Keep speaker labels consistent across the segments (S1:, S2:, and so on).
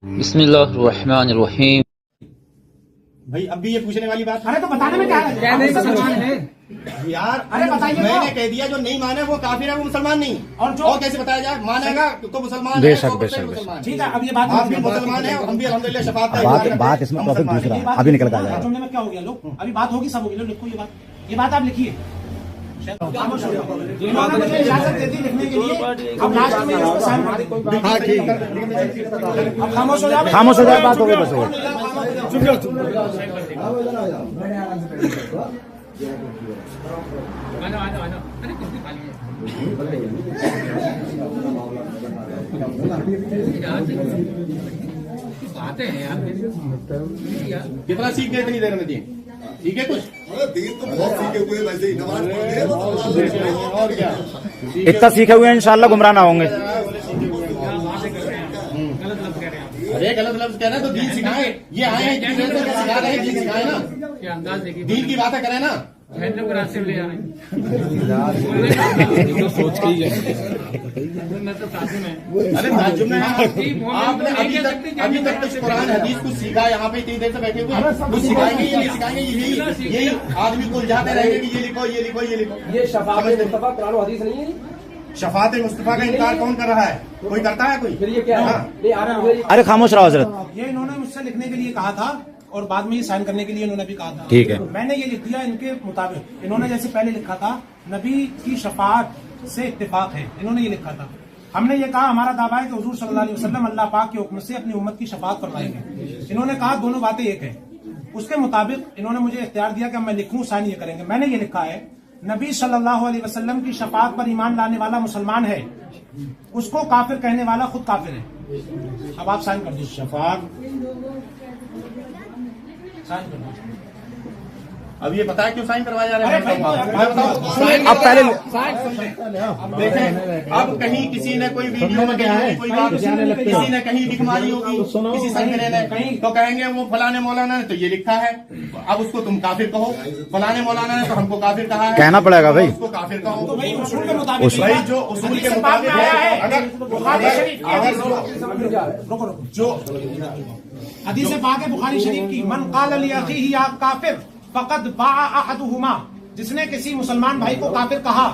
S1: बिस्मिल्लाहिर्रहमानिर्रहीम।
S2: भाई अब भी ये पूछने वाली बात
S3: अरे तो बताने में क्या है
S2: यार।
S3: अरे बताइए,
S2: मैंने कह दिया जो नहीं माने वो काफिर है, वो मुसलमान नहीं। और कैसे बताया जाए? मानेगा तो मुसलमान है, मुसलमान।
S3: ठीक है, अब ये बात
S2: आप भी मुसलमान है, हम भी अल्हम्दुलिल्लाह शफाअत का
S4: बात इसमें टॉपिक दूसरा अभी निकल का जाएगा।
S3: जुमले में क्या हो गया लोग? अभी बात होगी, सब होगी। लो लिखो ये बात आप लिखिए। इन्होंने मुझे इजाजत दे दी लिखने के लिए। अब लास्ट में इसको साइन मार दे।
S4: हाँ ठीक है,
S3: अब खामोश हो जाओ,
S4: खामोश हो जाए, बात हो गई बस।
S2: कितना सीख गए इतनी देर में? दीन ठीक है कुछ?
S5: दीन तो बहुत सीखे हुए, वैसे ही नमाज पढ़ते हैं
S2: और क्या
S4: इतना सीखे हुए हैं, इंशाल्लाह गुमराह ना होंगे।
S2: अरे गलत लफ्ज कह रहे हैं तो दीन सिखाए। ये आए हैं दीन सिखा रहे हैं, दीन सिखाए ना, दीन की बातें करें ना।
S1: सोच के
S2: अरे ताज्जुब में आपने अभी तक तो कुरान हदीस कुछ सीखा। यहाँ पे इतनी देर से बैठे हुए कुछ सिखाएंगे, ये नहीं सिखाएंगे। यही आदमी को उलझाते रहेंगे कि ये लिखो, ये लिखो, ये लिखो।
S6: ये शफाअत मुस्तफा कुरान और हदीस नहीं है।
S2: शफाअत मुस्तफा का इनकार कौन कर रहा है? कोई करता है? कोई?
S6: फिर ये क्या है?
S4: अरे खामोश रहो हजरत।
S3: ये इन्होंने मुझसे लिखने के लिए कहा था और बाद में ये साइन करने के लिए इन्होंने भी कहा था।
S4: ठीक है,
S3: मैंने ये लिख दिया इनके मुताबिक। इन्होंने जैसे पहले लिखा था नबी की शफाअत से इत्तेफाक है, इन्होंने ये लिखा था। हमने ये कहा हमारा दावा है कि हुजूर सल्लल्लाहु अलैहि वसल्लम अल्लाह पाक के हुक्म से अपनी उम्मत की शफाअत करवाएंगे। इन्होंने कहा दोनों बातें एक है। उसके मुताबिक इन्होंने मुझे इख्तियार दिया कि मैं लिखूं, साइन ये करेंगे। मैंने ये लिखा है नबी सल्लल्लाहु अलैहि वसल्लम की शफाअत पर ईमान लाने वाला मुसलमान है, उसको काफिर कहने वाला खुद काफिर है। अब आप साइन कर दीजिए।
S2: शफाअत
S3: साइन कर दीजिए।
S2: अब ये बताया क्यों साइन करवाया जा रहा है?
S4: अब पहले
S2: देखें, अब कहीं किसी ने कोई वीडियो में कहा है, कोई बात किसी ने कहीं लिख मारी होगी, किसी संगठन ने कहीं, तो कहेंगे वो फलाने मौलाना ने तो ये लिखा है, अब उसको तुम काफिर कहो। फलाने मौलाना ने तो हमको काफिर कहा है,
S4: कहना पड़ेगा भाई,
S2: उसको काफिर कहो।
S3: तो भाई उसूल के मुताबिक,
S2: भाई जो उसूल के मुताबिक है, अगर जो
S3: हदीस पाक है बुखारी शरीफ की, मन काल ली अखीही या काफिर फकद बाअ अहदुहुमा, जिसने किसी मुसलमान भाई को काफिर कहा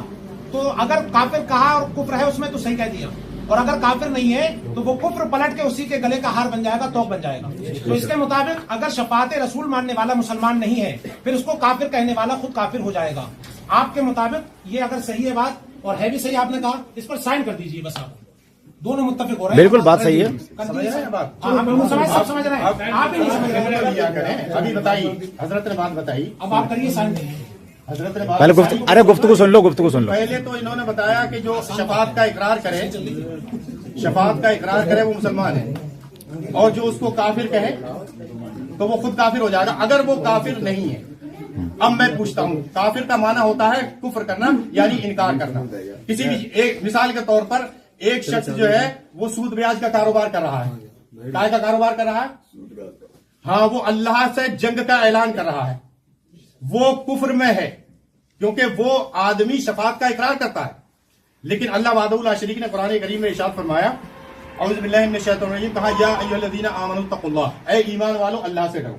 S3: तो अगर काफिर कहा और कुफ्र है उसमें तो सही कह दिया, और अगर काफिर नहीं है तो वो कुफ्र पलट के उसी के गले का हार बन जाएगा, तोक बन जाएगा। तो इसके मुताबिक अगर शफाअत रसूल मानने वाला मुसलमान नहीं है फिर उसको काफिर कहने वाला खुद काफिर हो जाएगा। आपके मुताबिक ये अगर सही है बात और है भी सही, आपने कहा इस पर साइन कर दीजिए बस। आप दोनों मुत्तफिक हो रहे हैं।
S4: बिल्कुल बात सही है।
S2: समझ रहे हैं बात?
S3: हाँ, बिल्कुल सब समझ रहे हैं। आप ही नहीं समझ रहे।
S2: क्या करें? अभी बताइए, हजरत ने बात बताई।
S3: अब आप करिए साइन करिए।
S2: हजरत ने बात
S4: पहले
S2: बताई।
S4: अरे गुफ्तगू सुन लो, गुफ्तगू सुन लो।
S2: पहले तो इन्होंने बताया कि जो शफाअत का इकरार करे, शफाअत का इकरार करे वो मुसलमान है, और जो उसको काफिर कहे तो वो खुद काफिर हो जाएगा अगर वो काफिर नहीं है। अब मैं पूछता हूँ, काफिर का माना होता है कुफ्र करना, यानी इनकार करना। किसी भी एक मिसाल के तौर पर एक शख्स जो है वो सूद ब्याज का कारोबार कर रहा है। काय का कारोबार कर रहा है? हाँ, वो अल्लाह से जंग का ऐलान कर रहा है, वो कुफ्र में है, क्योंकि वो आदमी शफाअत का इकरार करता है। लेकिन अल्लाह वादहुल ला शरीक ने कुरान करीम में इरशाद फरमाया, औज़ु बिल्लाहि मिनश शैतानिर रजीम, कहा या अय्युहल्लज़ीना आमनू तक़ुल्लाह, ऐ ईमान वालों अल्लाह से डरो,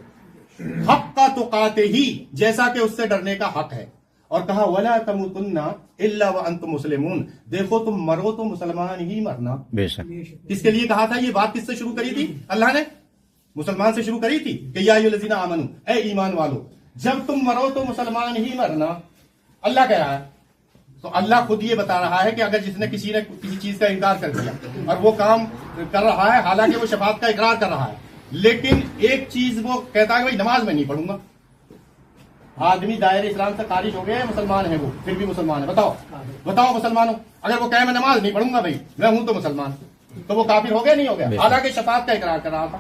S2: हक़्क़ तुक़ातिही, जैसा कि उससे डरने का हक है। और कहा वला तमुतुन्ना इल्ला व अंतुम मुस्लिमून, देखो तुम मरो तो मुसलमान ही मरना।
S4: बेशक।
S2: किसके लिए कहा था? ये बात किससे शुरू करी थी? अल्लाह ने मुसलमान से शुरू करी थी कि या अय्युहल्लज़ीना आमनू, ऐ ईमान वालों, जब तुम मरो तो मुसलमान ही मरना। अल्लाह कह रहा है, तो अल्लाह खुद ये बता रहा है कि अगर जिसने किसी ने किसी चीज का इनकार कर दिया और वो काम कर रहा है, हालांकि वो शफाअत का इकरार कर रहा है, लेकिन एक चीज वो कहता है कि भाई नमाज में नहीं पढ़ूंगा। आदमी दायरे इस्लाम से खारिज हो गया, मुसलमान है वो, फिर भी मुसलमान है। बताओ मुसलमानों, अगर वो कहे मैं नमाज नहीं पढ़ूंगा भाई, मैं हूं तो मुसलमान, तो वो काफिर हो गया नहीं हो गया? हालांकि शफाअत का इकरार कर रहा था,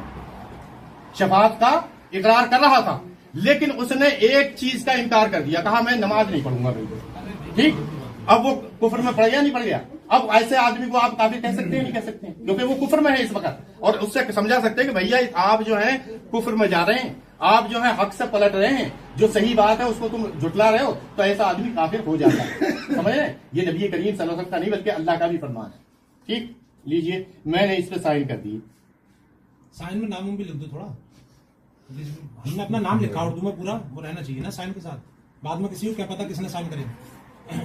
S2: शफाअत का इकरार कर रहा था, लेकिन उसने एक चीज का इनकार कर दिया, कहा मैं नमाज नहीं पढ़ूंगा भाई। ठीक, अब वो कुफ्र में पड़ गया नहीं पड़ गया? अब ऐसे आदमी को आप काफिर कह सकते हैं नहीं कह सकते हैं? क्योंकि वो कुफ्र में है इस वक्त, और उससे समझा सकते हैं कि भैया आप जो है कुफ्र में जा रहे हैं, आप जो है हक से पलट रहे हैं, जो सही बात है उसको तुम जुटला रहे हो, तो ऐसा आदमी काफिर हो जाता है। समझ रहे? ये नबी करीम सल्लल्लाहु अलैहि वसल्लम का नहीं बल्कि अल्लाह का भी फरमान है। ठीक, लीजिए, मैंने इस पे साइन कर दी,
S3: साइन में नाम भी लिख दो थोड़ा। हमने अपना नाम लिखा उर्दू में पूरा, वो रहना चाहिए ना साइन के साथ। बाद में किसी को क्या पता किसने साइन करे,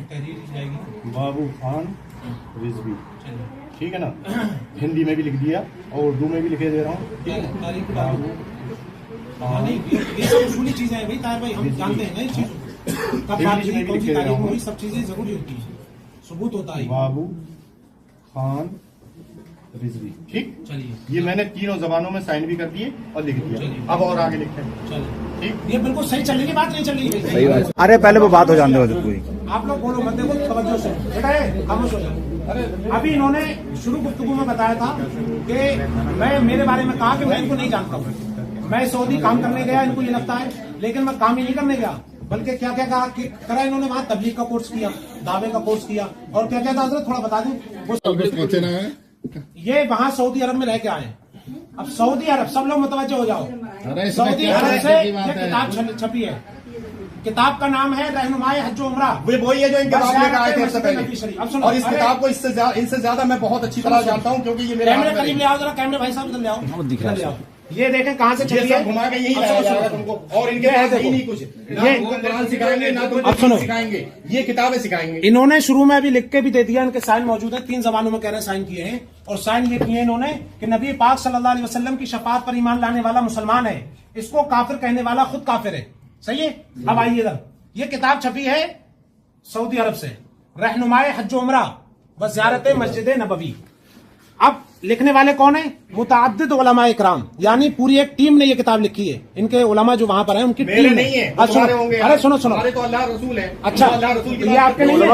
S3: तहरीर जाएगी ना।
S2: बाबू खान रिजवी,
S3: चलिए
S2: ठीक है ना। हिंदी में भी लिख दिया और उर्दू में भी लिखे दे रहा हूँ।
S3: तारीख हाँ नहीं, ये सब उसूली चीजें हैं भाई ताहिर भाई, हम जानते हैं ना ये चीज कब बात हुई, कौन सी तारीख में हुई, सब चीजें जरूरी होती है, सबूत होता है।
S2: बाबू खान रिजवी, ठीक।
S3: चलिए
S2: ये मैंने तीनों जबानों में साइन भी कर दिए और लिख दिया। अब और आगे लिखते हैं,
S3: चलिए
S2: ठीक।
S3: ये बिल्कुल सही चलने की बात नहीं चल रही है।
S4: सही बात। अरे पहले वो बात हो जाने दो पूरी।
S3: आप लोग बोलो मत, देखो तवज्जो से, बेटा ये खामोश हो जाओ। अभी इन्होंने शुरू गुफ्तगू में बताया था कि मैं मेरे बारे में कहा कि मैं इनको नहीं जानता हूँ, मैं सऊदी काम करने गया, इनको ये लगता है, लेकिन मैं काम ही नहीं करने गया, बल्कि क्या क्या कहा कि करा इन्होंने वहां तबलीग का कोर्स किया, दावे का कोर्स किया, और क्या क्या था हजरत थोड़ा बता दूं।
S5: पहुंचे ना है
S3: ये वहां सऊदी अरब में रह के आए। अब सऊदी अरब, सब लोग मुतवज्जो हो जाओ, सऊदी अरब से ये किताब छपी है, किताब का नाम है रहनुमाए हज उमरा।
S2: वे वही है जो इन किताब लेकर आए थे इससे पहले।
S3: अब सुनो,
S2: और इस किताब को इनसे ज्यादा मैं बहुत अच्छी तरह जानता हूँ, क्योंकि ये मेरे
S3: कैमरे
S2: हाथ में
S3: करीब ले आओ जरा, कैमरे भाई साहब इधर ले आओ,
S4: दिख रहा है।
S3: इधर ले आओ। ये देखें कहाँ से
S2: ये
S3: चली
S2: सब
S3: है,
S2: घुमा के यही लाया जाएगा तुमको, और इनके पास ही नहीं कुछ, ना तुमको कुरान सिखाएंगे ना
S3: अब सुनो।
S2: तुमको सिखाएंगे, ये किताबें सिखाएंगे।
S3: इन्होंने शुरू में अभी लिख के भी दे दिया, इनके साइन मौजूद है, 3 जबानों में कह रहे हैं साइन किए हैं, और साइन ये किए इन्होंने कि नबी पाक सल्लल्लाहु अलैहि वसल्लम की शफाअत पर ईमान लाने वाला मुसलमान है, इसको काफिर कहने वाला खुद काफिर है। सही है। अब आइए इधर, ये किताब छपी है सऊदी अरब से, रहनुमाए हज उमरा व ज़ियारत मस्जिद नबवी। अब लिखने वाले कौन है? मुतअद्दिद उलमा इकराम, यानी पूरी एक टीम ने ये किताब लिखी है। इनके उलमा जो वहां पर हैं उनकी
S2: मेरे
S3: टीम
S2: नहीं है,
S3: अच्छा,
S2: तुम्हारे होंगे।
S3: अरे सुनो सुनो,
S2: हमारे तो अल्लाह रसूल है।
S3: अच्छा
S2: अल्लाह रसूल की
S3: ये
S2: बात
S3: आपके नहीं है,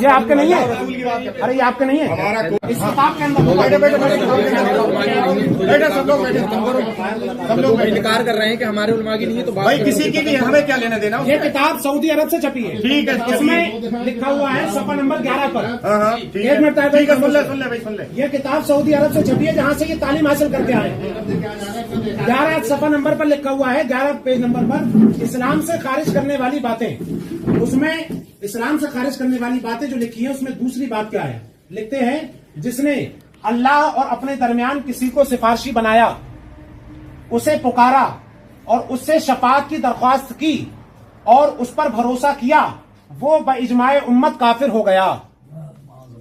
S3: ये आपके नहीं है,
S2: रसूल की बात करते हैं।
S3: अरे ये आपके नहीं है।
S2: हमारा
S3: इस किताब के अंदर
S2: बैठे सब लोग, बैठे सब लोग
S1: इनकार कर रहे हैं कि हमारे उलमा की नहीं है, तो बात
S2: भाई किसी की भी हमें क्या लेना देना।
S3: ये किताब सऊदी अरब से छपी है,
S2: ठीक है,
S3: इसमें लिखा हुआ है सफा नंबर 11 पर।
S2: हाँ ठीक
S3: एक
S2: है,
S3: मिनट ताहिर भाई,
S2: ठीक है, सुन ले भाई, सुन ले।
S3: ये किताब सऊदी अरब से छपी है, जहाँ से ये तालीम हासिल करके आए। 11 सफा नंबर पर लिखा हुआ है, 11 पेज नंबर पर, इस्लाम से खारिज करने वाली बातें। उसमें इस्लाम से खारिज करने वाली बातें जो लिखी है, उसमें दूसरी बात क्या है? लिखते हैं, जिसने अल्लाह और अपने दरमियान किसी को सिफारशी बनाया, उसे पुकारा और उससे शफाअत की दरख्वास्त की और उस पर भरोसा किया, वो बइजमाए उम्मत काफिर हो गया।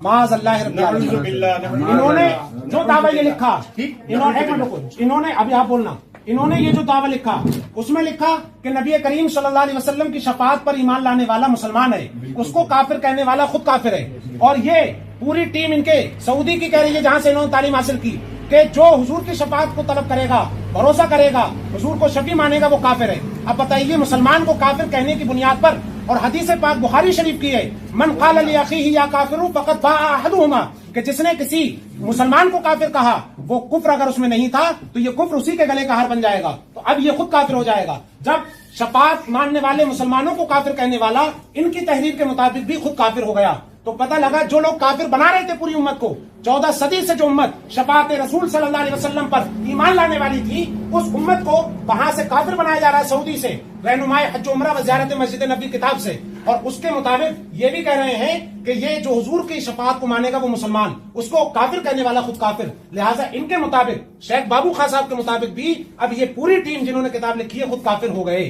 S3: माज़ अल्लाह रब्बिल आलमीन। इन्होंने जो दावा ये लिखा, इन्होंने एक मिनट रुको, इन्होंने अभी आप बोलना, इन्होंने ये जो दावा लिखा, उसमें लिखा कि नबी करीम सल्लल्लाहु अलैहि वसल्लम की शफाअत पर ईमान लाने वाला मुसलमान है, उसको काफिर कहने वाला खुद काफिर है। और ये पूरी टीम इनके सऊदी की कह रही है, जहां से इन्होंने तालीम हासिल की, कि जो हुजूर की शफाअत को तलब करेगा, भरोसा करेगा, हुजूर को शफी मानेगा, वो काफिर है। अब बताइए, मुसलमान को काफिर कहने की बुनियाद पर, और हदीस पाक बुखारी शरीफ की है, मन क़ाल लि अख़ीही या काफिरु फ़क़द बाअ अहदुहुमा, कि जिसने किसी मुसलमान को काफिर कहा, वो कुफ्र अगर उसमें नहीं था तो ये कुफ्र उसी के गले का हार बन जाएगा, तो अब ये खुद काफिर हो जाएगा। जब शफाअत मानने वाले मुसलमानों को काफिर कहने वाला इनकी तहरीर के मुताबिक भी खुद काफिर हो गया, तो पता लगा जो लोग काफिर बना रहे थे पूरी उम्मत को, 14 सदी से जो उम्मत शफाअत रसूल सल्लल्लाहु अलैहि वसल्लम पर ईमान लाने वाली थी, उस उम्मत को वहां से काफिर बनाया जा रहा है सऊदी से, रहनुमाए हज उमरा व ज़ियारत मस्जिद नबी किताब से। और उसके मुताबिक ये भी कह रहे हैं कि ये जो हुजूर की शफाअत को मानेगा वो मुसलमान, उसको काफिर कहने वाला खुद काफिर। लिहाजा इनके मुताबिक, शेख बाबू खान साहब के मुताबिक भी अब ये पूरी टीम जिन्होंने किताब लिखी है खुद काफिर हो गए।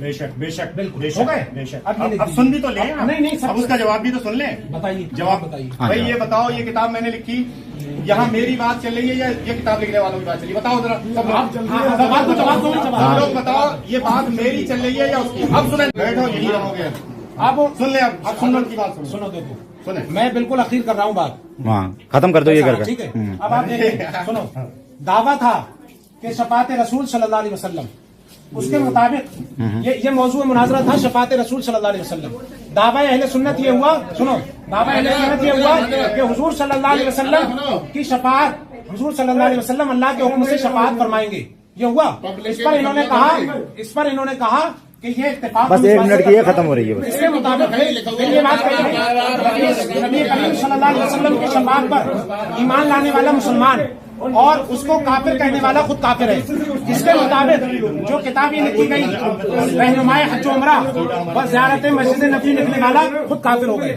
S2: बेशक बेशक
S3: बिल्कुल
S2: बेशक,
S3: हो गए।
S2: बेशक।
S3: अब ये लिख
S2: अब
S3: दीजिए।
S2: सुन भी तो ले,
S3: नहीं, सब
S2: अब उसका जवाब भी तो सुन ले।
S3: बताइए,
S2: जवाब
S3: बताइए।
S2: भाई ये बताओ, ये किताब मैंने लिखी, यहाँ मेरी बात चल रही है या ये किताब लिखने वालों की बात चल रही है? बताओ जरा सब लोग, सब लोग बताओ, ये बात मेरी चल रही है या उसकी? अब सुने, बैठो, यही रहोगे।
S3: अब
S2: सुन ले, अब सुन लो की बात सुनो।
S3: सुनो, देखो
S2: सुने,
S3: मैं बिल्कुल अखीर कर रहा हूँ बात,
S4: हाँ खत्म कर दो ये करके।
S3: ठीक है। अब आप देखिए, सुनो, दावा था कि शफाअत रसूल सल्लल्लाहु अलैहि वसल्लम, उसके मुताबिक ये मौजूद मुनाजरा था शफाअत रसूल सल्लल्लाहु अलैहि वसल्लम। दावा अहले सुन्नत ये हुआ, सुनो, दावा अहले सुन्नत ये हुआ कि हुजूर सल्लल्लाहु अलैहि वसल्लम की शफाअत, हुजूर सल्लल्लाहु अलैहि वसल्लम अल्लाह के हुक्म से शफाअत फरमाएंगे, ये हुआ। इस पर इन्होंने कहा कि ये इत्तेफाक,
S4: बस 1 मिनट की ये खत्म हो रही है बस।
S3: इसके मुताबिक फिर ये बात कही नबी करीम सल्लल्लाहु अलैहि वसल्लम की शफाअत पर ईमान लाने वाला मुसलमान, और उसको काफिर कहने वाला खुद काफिर है। जिसके मुताबिक जो किताब ये लिखी गई रहनुमाए हज उमरा व ज़ियारत मस्जिद नबी लिखने वाला खुद काफिर हो गए।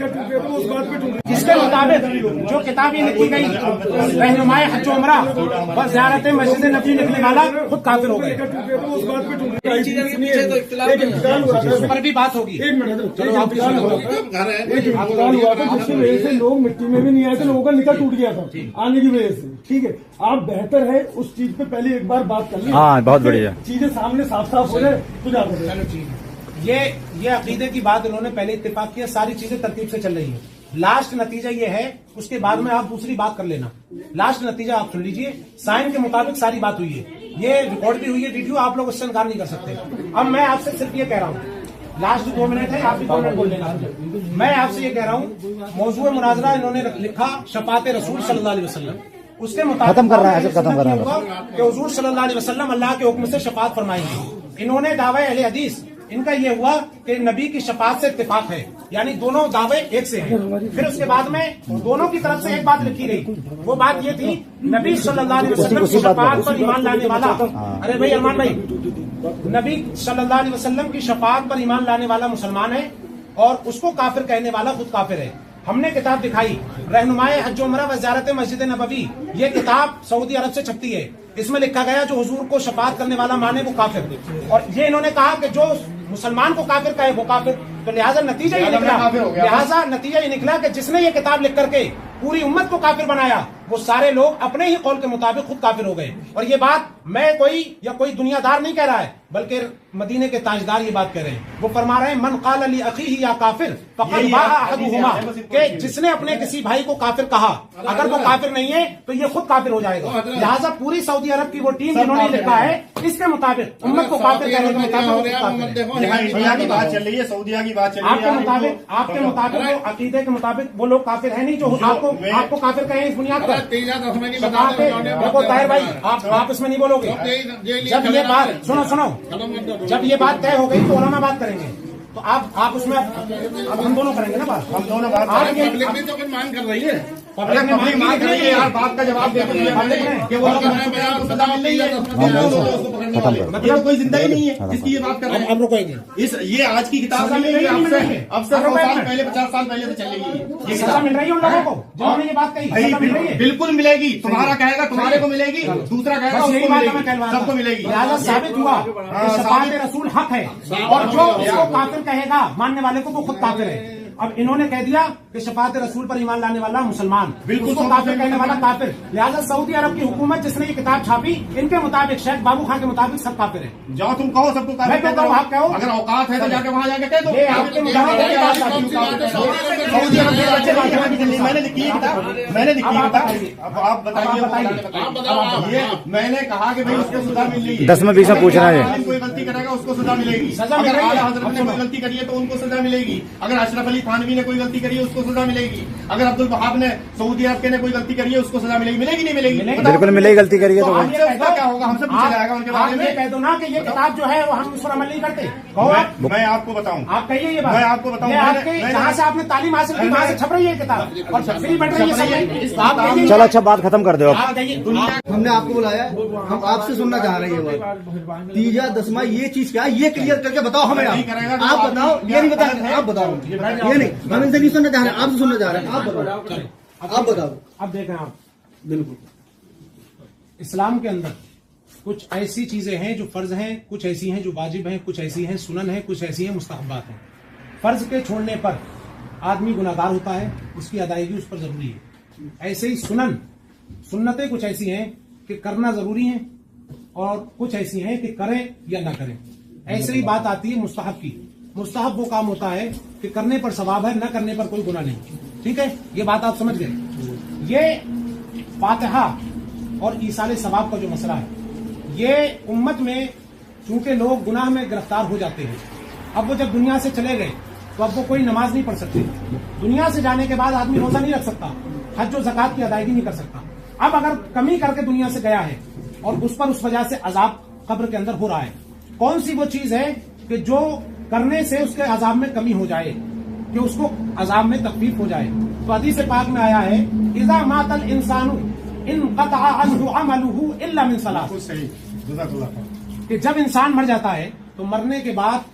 S3: जिसके मुताबिक जो किताब ये लिखी गई रहनुमाए हज उमरा व ज़ियारत मस्जिद नबी लिखने वाला खुद काफिर हो गए। उस पर भी बात होगी।
S7: जिसकी वजह से लोग मिट्टी में भी नहीं आए थे, लोगों का निकाह टूट गया था आने की वजह से। ठीक है, आप बेहतर है उस चीज पे पहले एक बार बात कर लें।
S4: हाँ, बहुत बढ़िया।
S7: चीजें सामने साफ साफ हो जाए तो ज्यादा।
S3: ये अकीदे की बात इन्होंने पहले इत्तेफाक किया, सारी चीजें तरतीब से चल रही है। लास्ट नतीजा ये है, उसके बाद में आप दूसरी बात कर लेना। लास्ट नतीजा आप सुन लीजिए, साइन के मुताबिक सारी बात हुई है, ये रिकॉर्ड भी हुई है वीडियो, आप लोग उससे इनकार नहीं कर सकते। अब मैं आपसे सिर्फ ये कह रहा हूँ, लास्ट 2 मिनट है, आप भी 2 मिनट बोल लेना। मैं आपसे ये कह रहा हूँ, मौजूद मुनाजरा इन्होंने लिखा शफात रसूल सल्लल्लाहु अलैहि वसल्लम, उसके मुताबिक
S4: खत्म कर रहा है, खत्म कर रहा है
S3: कि हुजूर सल्लल्लाहु अलैहि वसल्लम अल्लाह के हुक्म से शफात फरमाएंगे। इन्होंने दावे अहले हदीस, इनका ये हुआ कि नबी की शफात से इत्तेफाक है, यानी दोनों दावे एक से हैं। फिर उसके बाद में दोनों की तरफ से एक बात लिखी गई, वो बात ये थी नबी सल्लल्लाहु अलैहि वसल्लम की शफात पर ईमान लाने वाला, अरे भाई अरमान भाई, नबी सल्लल्लाहु अलैहि वसल्लम की शफात पर ईमान लाने वाला मुसलमान है और उसको काफिर कहने वाला खुद काफिर है। हमने किताब दिखाई रहनुमाए हज उमरा व ज़ियारत मस्जिद नबवी, ये किताब सऊदी अरब से छपती है। इसमें लिखा गया जो हुजूर को शफात करने वाला माने वो काफिर, और ये इन्होंने कहा कि जो मुसलमान को काफिर कहे वो काफिर। तो लिहाजा नतीजा ये निकला कि जिसने ये किताब लिख करके पूरी उम्मत को काफिर बनाया, वो सारे लोग अपने ही कौल के मुताबिक खुद काफिर हो गए। और ये बात मैं कोई दुनियादार नहीं कह रहा है, बल्कि मदीने के ताजदार ये बात कह रहे हैं। वो फरमा रहे हैं मन क़ाल ली अख़ीही या काफिर फ़क़द बाअ अहदुहुमा, कि जिसने अपने किसी भाई को काफिर कहा, अगर वो काफिर नहीं है तो ये खुद काफिर हो जाएगा। लिहाजा पूरी सऊदी अरब की वो टीम जिन्होंने लिखा है, इसके मुताबिक उम्मत को काफिर कहने के मुताबिक
S2: बात चल रही है, सऊदिया की बात चल रही है।
S3: आपके मुताबिक वो अकीदे के मुताबिक वो लोग काफिर है नहीं जो आपको काफिर कहें इस बुनियाद पर। देखो ताहिर भाई, आप इसमें नहीं बोलोगे। जब ये बात सुनो, जब ये बात तय हो गई तो उलमा बात करेंगे, तो आप उसमें अब हम दोनों करेंगे ना बात, हम दोनों बात।
S6: तो मांग कर रही है,
S2: पब्लिक मांग कर रही है यार, बात का जवाब देते कि वो सजा मिल रही है, मतलब कोई जिंदा ही नहीं है जिसकी ये बात कर रहे हैं।
S3: अब रुकोगे,
S2: ये आज की किताब अब से 100 साल पहले 50 साल पहले से चल रही है।
S3: सजा मिल रही है उन लोगों को जिन्होंने ये बात कही,
S2: बिल्कुल मिलेगी। तुम्हारा कहेगा तुम्हारे को मिलेगी, दूसरा कहेगा उसको मिलेगी, सबको मिलेगी।
S3: लिहाजा साबित हुआ कि शफाअत रसूल हक है, और जो उसको काफिर कहेगा मानने वाले को वो खुद काफिर है। अब इन्होंने कह दिया कि शफाअत रसूल पर ईमान लाने वाला मुसलमान, बिल्कुल काफिर कहने वाला काफिर। लिहाजा सऊदी अरब की हुकूमत जिसने ये किताब छापी, इनके मुताबिक शेख बाबू खान के मुताबिक सब काफिर है।
S2: जाओ तुम कहो सबको काफिर,
S3: मैं कहता हूँ आप कहो,
S2: अगर औकात है तो जाके वहाँ जाके कह दो।
S3: ये आपके मुताबिक
S2: मैंने लिखी है किताब, मैंने लिखी है किताब। अब आप बताइए। ये मैंने कहा कि भाई उसको सजा मिल रही है,
S4: 10 में 20 में पूछना है।
S2: कोई गलती करेगा उसको सजा मिलेगी, अगर आला हजरत ने कोई गलती करी है तो उनको सजा मिलेगी, अगर अशरफ अली थानवी ने कोई गलती करी है उसको सजा मिलेगी, अगर अब्दुल वहाब ने सऊदी अरब के ने कोई गलती करी है उसको सजा मिलेगी। मिलेगी नहीं मिलेगी?
S4: बिल्कुल मिलेगी, गलती करिए तो
S2: क्या होगा, हमसे पूछा जाएगा उनके बारे में।
S3: कह दो ना कि ये किताब जो है वो हम उस पर अमल नहीं करते।
S2: मैं आपको बताऊं,
S3: आप कहिए ये बात,
S2: मैं आपको बताऊं,
S3: जहाँ से आपने तालीम हासिल की वहाँ से छप रही है किताब और फ्री बन रही है।
S4: चलो अच्छा बात खत्म कर दो।
S8: हमने आपको बुलाया, हम आपसे सुनना चाह रहे हैं। तीजा दसमा ये चीज क्या है, ये क्लियर करके बताओ हमें। आप बताओ, ये नहीं बता, आप बताओ। ये नहीं, हम इनसे नहीं सुनना चाह रहे, आपसे सुनना चाह रहे हैं। आप बताओ।
S3: अब देखें आप, बिल्कुल इस्लाम के अंदर कुछ ऐसी चीजें हैं जो फर्ज हैं, कुछ ऐसी हैं जो वाजिब हैं, कुछ ऐसी हैं सुनन है, कुछ ऐसी हैं मुस्तहब्बात हैं। फर्ज के छोड़ने पर आदमी गुनाहगार होता है, उसकी अदायगी उस पर जरूरी है। ऐसे ही सुन्नतें कुछ ऐसी हैं कि करना जरूरी है और कुछ ऐसी हैं कि करें या ना करें। ऐसे ही बात आती है मुस्तहब की। मुस्तहब वो काम होता है कि करने पर सवाब है, न करने पर कोई गुनाह नहीं। ठीक है, ये बात आप समझ गए। ये फातिहा और ईसाले सवाब का जो मसला है, ये उम्मत में चूंकि लोग गुनाह में गिरफ्तार हो जाते हैं, अब वो जब दुनिया से चले गए तो अब वो कोई नमाज नहीं पढ़ सकते। दुनिया से जाने के बाद आदमी रोजा नहीं रख सकता, हज और ज़कात की अदायगी नहीं कर सकता। अब अगर कमी करके दुनिया से गया है और उस पर उस वजह से अजाब कब्र के अंदर हो रहा है, कौन सी वो चीज है कि जो करने से उसके अजाब में कमी हो जाए, कि उसको अजाब में तकलीफ हो जाए? तो हदीस पाक में आया है, इज़ा मातल इंसानु इनक़ता अन्हु अमलुहु इल्ला मिन सलास।
S2: सही, जज़ाकल्लाह खैर।
S3: कि जब इंसान मर जाता है तो मरने के बाद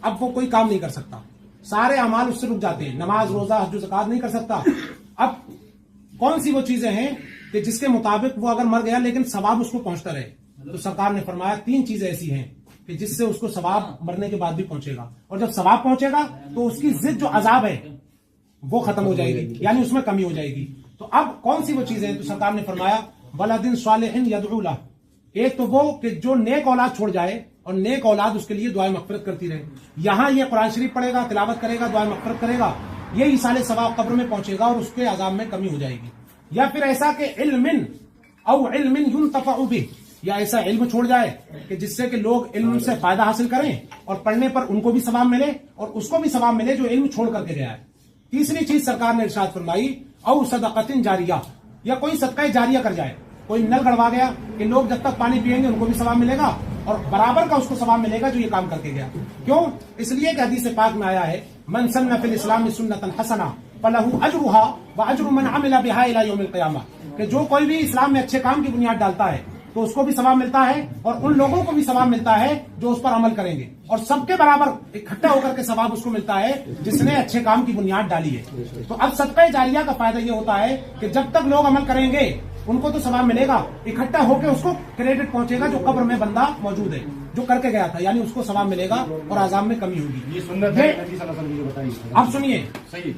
S3: अब वो कोई काम नहीं कर सकता, सारे अमाल उससे रुक जाते हैं, नमाज रोजा हज ज़कात नहीं कर सकता। अब कौन सी वो चीजें हैं कि जिसके मुताबिक वो अगर मर गया लेकिन सवाब उसको पहुंचता रहे? तो सरकार ने फरमाया 3 चीजें ऐसी हैं कि जिससे उसको सवाब मरने के बाद भी पहुंचेगा, और जब सवाब पहुंचेगा तो उसकी जिद जो अजाब है वो खत्म हो जाएगी, यानी उसमें कमी हो जाएगी। तो अब कौन सी वो चीजें हैं? तो सरकार ने फरमाया वलदिन सालिहिन यदउ लह। एक तो वो कि जो नेक औलाद छोड़ जाए और नेक औलाद उसके लिए दुआ मग़फ़िरत करती रहे। यहां ये कुरान शरीफ पढ़ेगा, तिलावत करेगा, दुआ मग़फ़िरत करेगा, ये ईसाले सवाब कब्र में पहुंचेगा और उसके अजाब में कमी हो जाएगी। या फिर ऐसा कि इल्मिन औ इल्मिन युंतफ़अु बिह, या ऐसा इल्म छोड़ जाए कि जिससे कि लोग इल्म से फायदा हासिल करें और पढ़ने पर उनको भी सवाब मिले और उसको भी सवाब मिले जो इल्म छोड़ करके गया है। तीसरी चीज सरकार ने इरशाद फरमाई औ सदक़तिन जारिया, या कोई सदका जारिया कर जाए, कोई नल गड़वा गया कि लोग जब तक पानी पिएंगे उनको भी सवाब मिलेगा और बराबर का उसको सवाब मिलेगा जो ये काम करके गया। क्यों? इसलिए कि हदीस पाक में आया है मन सन्ना फिल इस्लाम सुन्नतन हसना फलहु अजरुहा व अजरु मन अमिला बिहा इला यौमिल क़ियामह, कि जो कोई भी इस्लाम में अच्छे काम की बुनियाद डालता है तो उसको भी सवाब मिलता है और उन लोगों को भी सवाब मिलता है जो उस पर अमल करेंगे, और सबके बराबर इकट्ठा होकर के सवाब उसको मिलता है जिसने अच्छे काम की बुनियाद डाली है। तो अब सदका जारिया का फायदा ये होता है कि जब तक लोग अमल करेंगे उनको तो सवाब मिलेगा, इकट्ठा होकर उसको क्रेडिट पहुंचेगा जो कब्र में बंदा मौजूद है जो करके गया था, यानी उसको सवाब मिलेगा और आजाब में कमी होगी।
S2: ये सुन्नत है नबी सल्लल्लाहु अलैहि वसल्लम की बताई।
S3: अब सुनिए,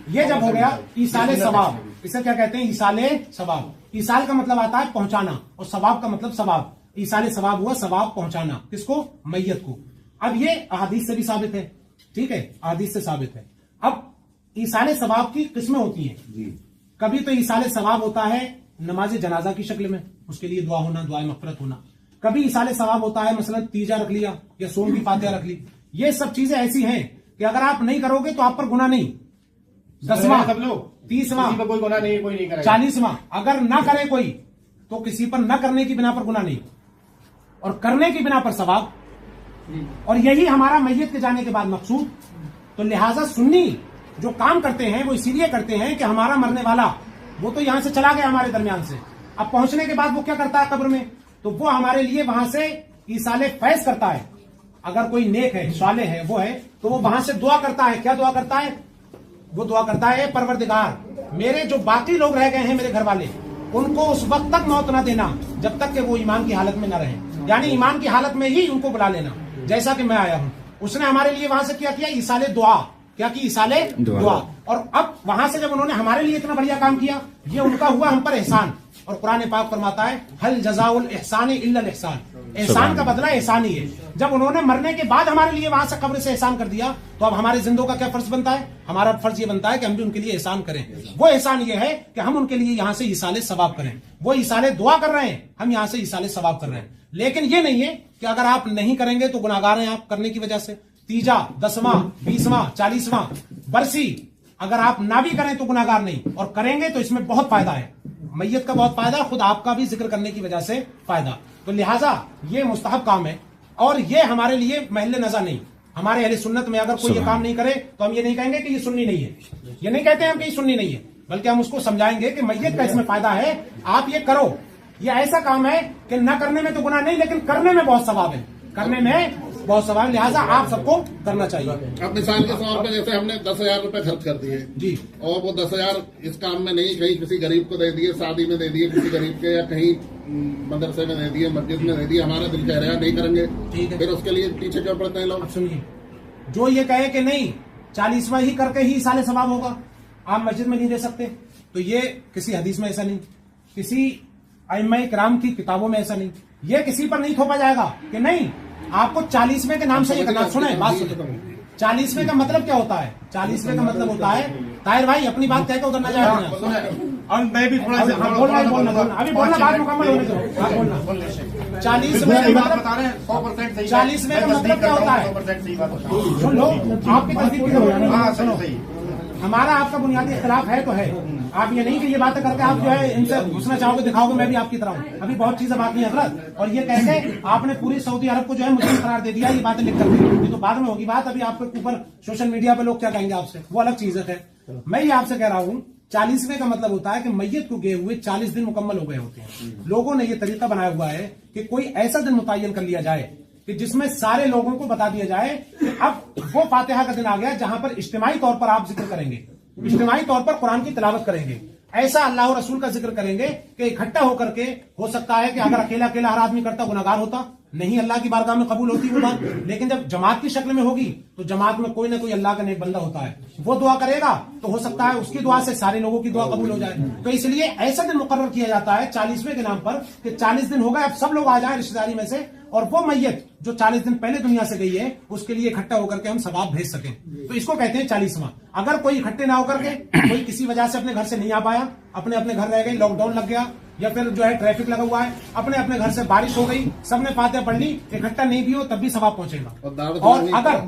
S3: ये जब हो गया ईसाले सवाब, इसे क्या कहते हैं? ईसाले सवाब। ईसाल का मतलब आता है पहुंचाना और सवाब का मतलब सवाब। ईसाले सवाब हुआ सवाब पहुंचाना, किसको? मैयत को। अब ये अहादीस से भी साबित है, ठीक है, अहादीस से साबित है। अब ईसाले सवाब की किस्में होती हैं। कभी तो ईसाले सवाब होता है नमाज जनाजा की शक्ल में, उसके लिए दुआ होना, दुआ मग़फ़िरत होना। कभी ईसाले सवाब होता है मसलन तीजा रख लिया या सोम की फातिहा रख ली। ये सब चीजें ऐसी हैं कि अगर आप नहीं करोगे तो आप पर गुनाह नहीं। 10वां,
S2: सब लोग
S3: 30वां,
S2: किसी पर कोई गुनाह नहीं, कोई नहीं करेगा।
S3: 40वां, अगर ना करे कोई तो किसी पर न करने की बिना पर गुनाह नहीं और करने की बिना पर सवाब। और यही हमारा मैयत के जाने के बाद मकसूद। तो लिहाजा सुन्नी जो काम करते हैं वो इसीलिए करते हैं कि हमारा मरने वाला वो तो यहां से चला गया हमारे दरमियान से, अब पहुंचने के बाद वो क्या करता है कब्र में? तो वो हमारे लिए वहां से ईसाले फैज करता है। अगर कोई नेक है, साले है, वो है, तो वो वहां से दुआ करता है। क्या दुआ करता है? वो दुआ करता है परवरदिगार मेरे जो बाकी लोग रह गए हैं मेरे घर वाले, उनको उस वक्त तक मौत ना देना जब तक कि वो ईमान की हालत में न रहे, यानी ईमान की हालत में ही उनको बुला लेना, जैसा कि मैं आया हूं। उसने हमारे लिए वहां से क्या किया? ईसाले दुआ। क्या की? ईसाले दुआ। और अब वहां से जब उन्होंने हमारे लिए इतना बढ़िया काम किया, ये उनका हुआ हम पर एहसान। और कुरान पाक फरमाता है हल जज़ाउल एहसान इल्ला एहसान, एहसान का बदला एहसान ही है। जब उन्होंने मरने के बाद हमारे लिए वहां से कब्र से एहसान कर दिया, तो अब हमारे जिंदों का क्या फर्ज बनता है? हमारा फर्ज ये बनता है कि हम भी उनके लिए एहसान करें। वो एहसान ये है कि हम उनके लिए यहाँ से ईसाले सवाब करें। वो ईसाले दुआ कर रहे हैं, हम यहाँ से ईसाले सवाब कर रहे हैं। लेकिन ये नहीं है कि अगर आप नहीं करेंगे तो गुनाहगार हैं आप करने की वजह से। तीजा, 10वां, 20वां, 40वां बरसी अगर आप ना भी करें तो गुनाहगार नहीं, और करेंगे तो इसमें बहुत फायदा है। मैयत का बहुत फायदा, खुद आपका भी जिक्र करने की वजह से फायदा। तो लिहाजा ये मुस्तहब काम है और ये हमारे लिए महल नज़र नहीं। हमारे अहले सुन्नत में अगर कोई ये काम नहीं करे तो हम ये नहीं कहेंगे कि ये सुन्नी नहीं है, ये नहीं कहते हम कि ये सुन्नी नहीं है, बल्कि हम उसको समझाएंगे कि मैयत का इसमें फायदा है, आप ये करो। ये ऐसा काम है कि न करने में तो गुनाह नहीं, लेकिन करने में बहुत सवाब है, करने में बहुत सवाब, लिहाजा आप सबको करना चाहिए।
S6: अब मिसाल के तौर पर जैसे हमने 10,000 रुपए खर्च कर दिए
S3: जी, और
S6: वो 10,000 इस काम में नहीं, कहीं किसी गरीब को दे दिए, शादी में दे दिए किसी गरीब के, या कहीं मदरसे में दे दिए, मस्जिद में दे दिए, हमारा दिल कह रहा है नहीं करेंगे,
S3: ठीक है,
S6: फिर उसके लिए पीछे क्यों पड़ते हैं लोग?
S3: अब सुनिए, जो ये कहे कि नहीं 40वां ही करके ही साले सवाब होगा, आप मस्जिद में नहीं दे सकते, तो ये किसी हदीस में ऐसा नहीं, किसी अइम्मा किराम की किताबों में ऐसा नहीं, ये किसी पर नहीं थोपा जाएगा कि नहीं आपको 40वें के नाम से ये करना। सुने बात, सुने 40वें का मतलब क्या होता है? 40वें का मतलब होता है, ताहिर भाई अपनी बात कह के उधर ना जाए,
S2: और मैं भी थोड़ा सा
S3: बोलना अभी बोलना, बात मुकम्मल होने दो, बात बोलना। 40वें का
S2: बता रहे हैं 100% सही।
S3: 40वें का मतलब क्या होता है?
S2: 100% सही बात होता है।
S3: सुन लो, आपकी तस्दीक की
S2: हाँ सुनो सही,
S3: हमारा आपका बुनियादी इख्तिलाफ है तो है, आप ये नहीं कि ये बातें करके आप जो है इनसे घुसना चाहोगे, दिखाओगे मैं भी आपकी तरह हूँ। अभी बहुत चीजें बाकी हैं हजरत, और ये कह के आपने पूरी सऊदी अरब को जो है मुस्लिम करार दे दिया, ये बातें लिख करके, ये तो बाद में होगी बात। अभी आपके ऊपर सोशल मीडिया पे लोग क्या कहेंगे आपसे, वो अलग चीज है। मैं ये आपसे कह रहा हूँ 40वें का मतलब होता है कि मैयत को गए हुए 40 दिन मुकम्मल हो गए होते हैं। लोगों ने यह तरीका बनाया हुआ है कि कोई ऐसा दिन मुतय्यन कर लिया जाए कि जिसमें सारे लोगों को बता दिया जाए कि अब वो फातिहा का दिन आ गया जहां पर इज्तिमाई तौर पर आप जिक्र करेंगे, इज्तिमाई तौर पर कुरान की तिलावत करेंगे। ऐसा अल्लाह और रसूल का जिक्र करेंगे कि इकट्ठा होकर के, हो सकता है कि अगर अकेला अकेला हर आदमी करता गुनाहगार होता, नहीं अल्लाह की बारगाह में कबूल होती वो बात। लेकिन जब जमात की शक्ल में होगी तो जमात में कोई ना कोई अल्लाह का नेक बंदा होता है, वो दुआ करेगा तो हो सकता है उसकी दुआ से सारे लोगों की दुआ कबूल हो जाए। तो इसलिए ऐसा दिन मुकर्रर किया जाता है 40वें के नाम पर कि 40 दिन हो गए, अब सब लोग आ जाए रिश्तेदारी में से, और वो मैयत जो 40 दिन पहले दुनिया से गई है उसके लिए इकट्ठा होकर के हम सवाब भेज सकें। तो इसको कहते हैं 40वां। अगर कोई इकट्ठे ना होकर के, कोई किसी वजह से अपने घर से नहीं आ पाया, अपने अपने घर रह गए, लॉकडाउन लग गया, या फिर जो है ट्रैफिक लगा हुआ है, अपने अपने घर से बारिश हो गई, सबने फातिहा पढ़ ली, इकट्ठा नहीं भी हो तब भी सवाब पहुंचेगा। और अगर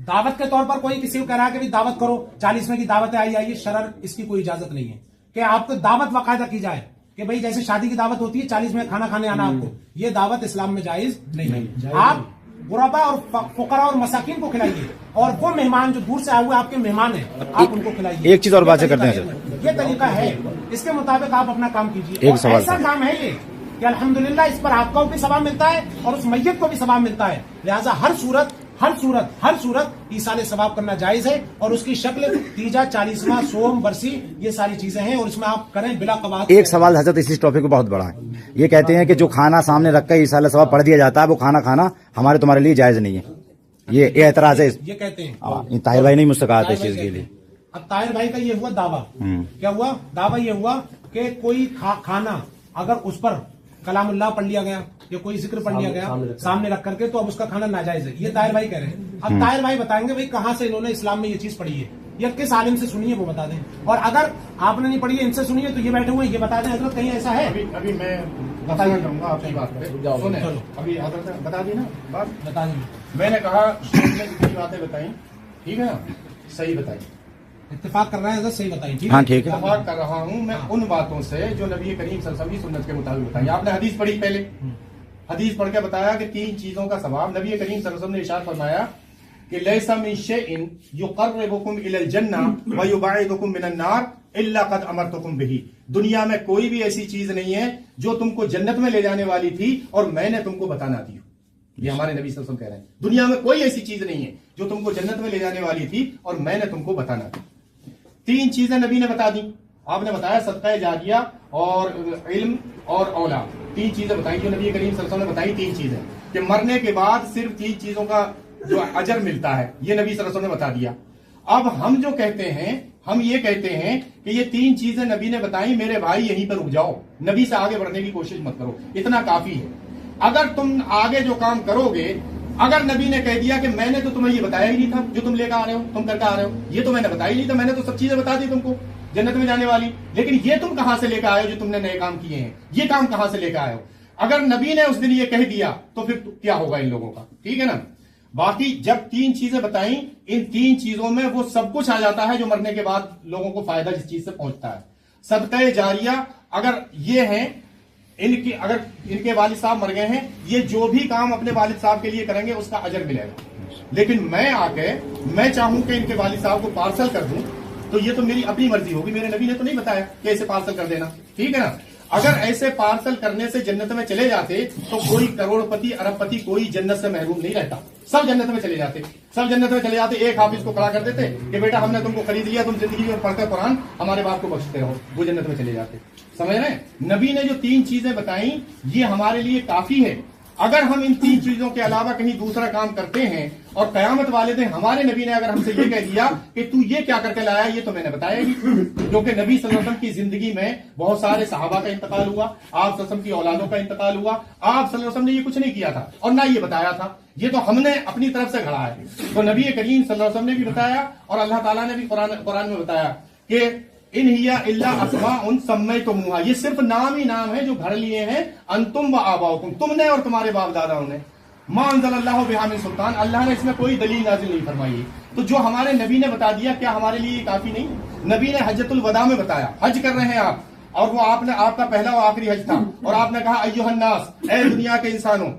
S3: दावत के तौर पर कोई किसी को कह रहा है कि भाई दावत करो, 40वें की दावत है, आइए, शरर इसकी कोई इजाजत नहीं है कि आपको दावत बाकायदा की जाए कि भाई जैसे शादी की दावत होती है 40 में खाना खाने आना आपको, ये दावत इस्लाम में जायज नहीं है। आप गुरबा और फुकरा और मसाकिन को खिलाइए, और वो मेहमान जो दूर से आए हुए आपके मेहमान हैं आप उनको खिलाइए।
S4: एक चीज और बात करते हैं सर,
S3: ये तरीका है, इसके मुताबिक आप अपना काम कीजिए।
S4: एक सवाल
S3: ऐसा काम है ये कि अल्हम्दुलिल्लाह इस पर आपको भी सवाब मिलता है और उस मैयत को भी सवाब मिलता है। लिहाजा हर सूरत ईसाले सवाब करना जायज है। और उसकी शक्ल तीजा, 40वां, सोम, बरसी, ये सारी चीजें हैं और इसमें आप करें बिला कवात।
S4: एक सवाल हजरत इसी टॉपिक पे बहुत बड़ा है। ये कहते हैं कि जो खाना सामने रख कर ईसाले सवाब पढ़ दिया जाता है वो खाना खाना हमारे तुम्हारे लिए जायज नहीं है, ये एतराज है।
S3: ये कहते हैं
S4: ताहिर भाई ने मुझसे कहा था इस चीज के लिए।
S3: अब ताहिर भाई का ये हुआ दावा, क्या हुआ दावा? ये हुआ कि कोई खाना अगर उस पर कलामुल्लाह पढ़ लिया गया या कोई जिक्र पढ़ लिया गया सामने रख करके, तो अब उसका खाना नाजायज है। ये ताहिर भाई कह रहे हैं। अब ताहिर भाई बताएंगे भाई कहां से इन्होंने इस्लाम में ये चीज पढ़ी है, या किस आलिम से सुनी है वो बता दें। और अगर आपने नहीं पढ़ी है, इनसे सुनी है, तो ये बैठे हुए ये बता दें हजरत कहीं ऐसा है।
S2: अभी मैं बताना चाहूंगा आपकी बात करें, सुने अभी हजरत बता दी ना बात,
S3: बता दें।
S2: मैंने कहा ने जितनी बातें बताई ठीक है ना, सही बताई,
S3: इत्तेफाक कर रहे हैं, सही बताइए।
S4: हाँ ठीक है,
S2: इत्तेफाक कर रहा हूं मैं उन बातों से जो नबी करीम सल्लल्लाहु अलैहि वसल्लम की सुन्नत के मुताबिक बताई। आपने हदीस पढ़ी, पहले हदीस पढ़ के बताया कि 3 चीजों का सवाब नबी करीम सल्लल्लाहु अलैहि वसल्लम ने इरशाद फरमाया कि लैसा मिन शैइन युक़र्रिबुकुम इलल जन्नह व युबईदुकुम मिनन नार इल्ला क़द अमरतुकुम बिही। दुनिया में कोई भी ऐसी चीज नहीं है जो तुमको जन्नत में ले जाने वाली थी और मैंने तुमको बताना दी। ये हमारे नबी सल्लल्लाहु अलैहि वसल्लम कह रहे हैं, दुनिया में कोई ऐसी चीज नहीं है जो तुमको जन्नत में ले जाने वाली थी और मैंने तुमको बताना दी। 3 चीजें नबी ने बता दी। आपने बताया सदका जारिया और इल्म और औलाद, 3 चीजें बताई जो नबी करीम सल्लल्लाहु अलैहि वसल्लम ने बताई। 3 चीजें कि मरने के बाद सिर्फ 3 चीजों का जो अजर मिलता है, ये नबी सल्लल्लाहु अलैहि वसल्लम ने बता दिया। अब हम जो कहते हैं, हम ये कहते हैं कि ये 3 चीजें नबी ने बताई, मेरे भाई यहीं पर रुक जाओ, नबी से आगे बढ़ने की कोशिश मत करो, इतना काफी है। अगर तुम आगे जो काम करोगे, अगर नबी ने कह दिया कि मैंने तो तुम्हें ये बताया ही नहीं था जो तुम लेकर आ रहे हो, तुम करके आ रहे हो, ये तो मैंने बताया ही नहीं था, मैंने तो सब चीजें बता दी तुमको जन्नत में जाने वाली, लेकिन ये तुम कहां से लेकर आए हो जो तुमने नए काम किए हैं, ये काम कहां से लेकर आए हो? अगर नबी ने उस दिन ये कह दिया तो फिर क्या होगा इन लोगों का, ठीक है ना। बाकी जब 3 चीजें बताई, इन 3 चीजों में वो सब कुछ आ जाता है जो मरने के बाद लोगों को फायदा जिस चीज से पहुंचता है। सदका जारिया अगर ये है, इनकी अगर इनके वालिद साहब मर गए हैं, ये जो भी काम अपने वालिद साहब के लिए करेंगे उसका अजर मिलेगा। लेकिन मैं आके मैं चाहूं कि इनके वालिद साहब को पार्सल कर दूं, तो ये तो मेरी अपनी मर्जी होगी, मेरे नबी ने तो नहीं बताया कि ऐसे पार्सल कर देना, ठीक है ना। अगर ऐसे पार्सल करने से जन्नत में चले जाते तो कोई करोड़पति अरबपति कोई जन्नत से महरूम नहीं रहता, सब जन्नत में चले जाते, सब जन्नत में चले जाते। एक हाफिज को खड़ा कर देते कि बेटा हमने तुमको खरीद लिया, तुम जिंदगी में पढ़ते कुरान हमारे बाप को बख्शते रहो, वो जन्नत में चले जाते। समझ रहे हैं? नबी ने जो 3 चीजें बताई ये हमारे लिए काफी है। अगर हम इन 3 चीजों के अलावा कहीं दूसरा काम करते हैं और कयामत वाले दिन हमारे नबी ने अगर हमसे ये कह दिया कि तू ये क्या करके लाया, ये तो मैंने बताया ही, क्योंकि नबी सल्लल्लाहु अलैहि वसल्लम की जिंदगी में बहुत सारे सहाबा का इंतकाल हुआ, आप सल्लल्लाहु अलैहि वसल्लम की औलादों का इंतकाल हुआ, आप सल्लल्लाहु अलैहि वसल्लम ने ये कुछ नहीं किया था और ना ये बताया था, ये तो हमने अपनी तरफ से घड़ा है। तो नबी करीम सल्लल्लाहु अलैहि वसल्लम ने भी बताया और अल्लाह ताला ने भी कुरान में बताया कि इन हिया इल्ला अस्माउन सम्मयतमुहा, ये सिर्फ नाम ही नाम है जो घर लिए हैं अंतुम व आबाउकुम, तुमने और तुम्हारे बाप दादाओं ने। मा अंज़लल्लाहु बिहा मिन सुल्तान, अल्लाह ने इसमें कोई दलील नाजिल नहीं फरमाई। तो जो हमारे नबी ने बता दिया, क्या हमारे लिए काफी नहीं? नबी ने हज्जतुल वदा में बताया, हज कर रहे हैं आप, और वो आपने आपका पहला और आखिरी हज था, और आपने कहा अय्युहन नास, ए दुनिया के इंसानों,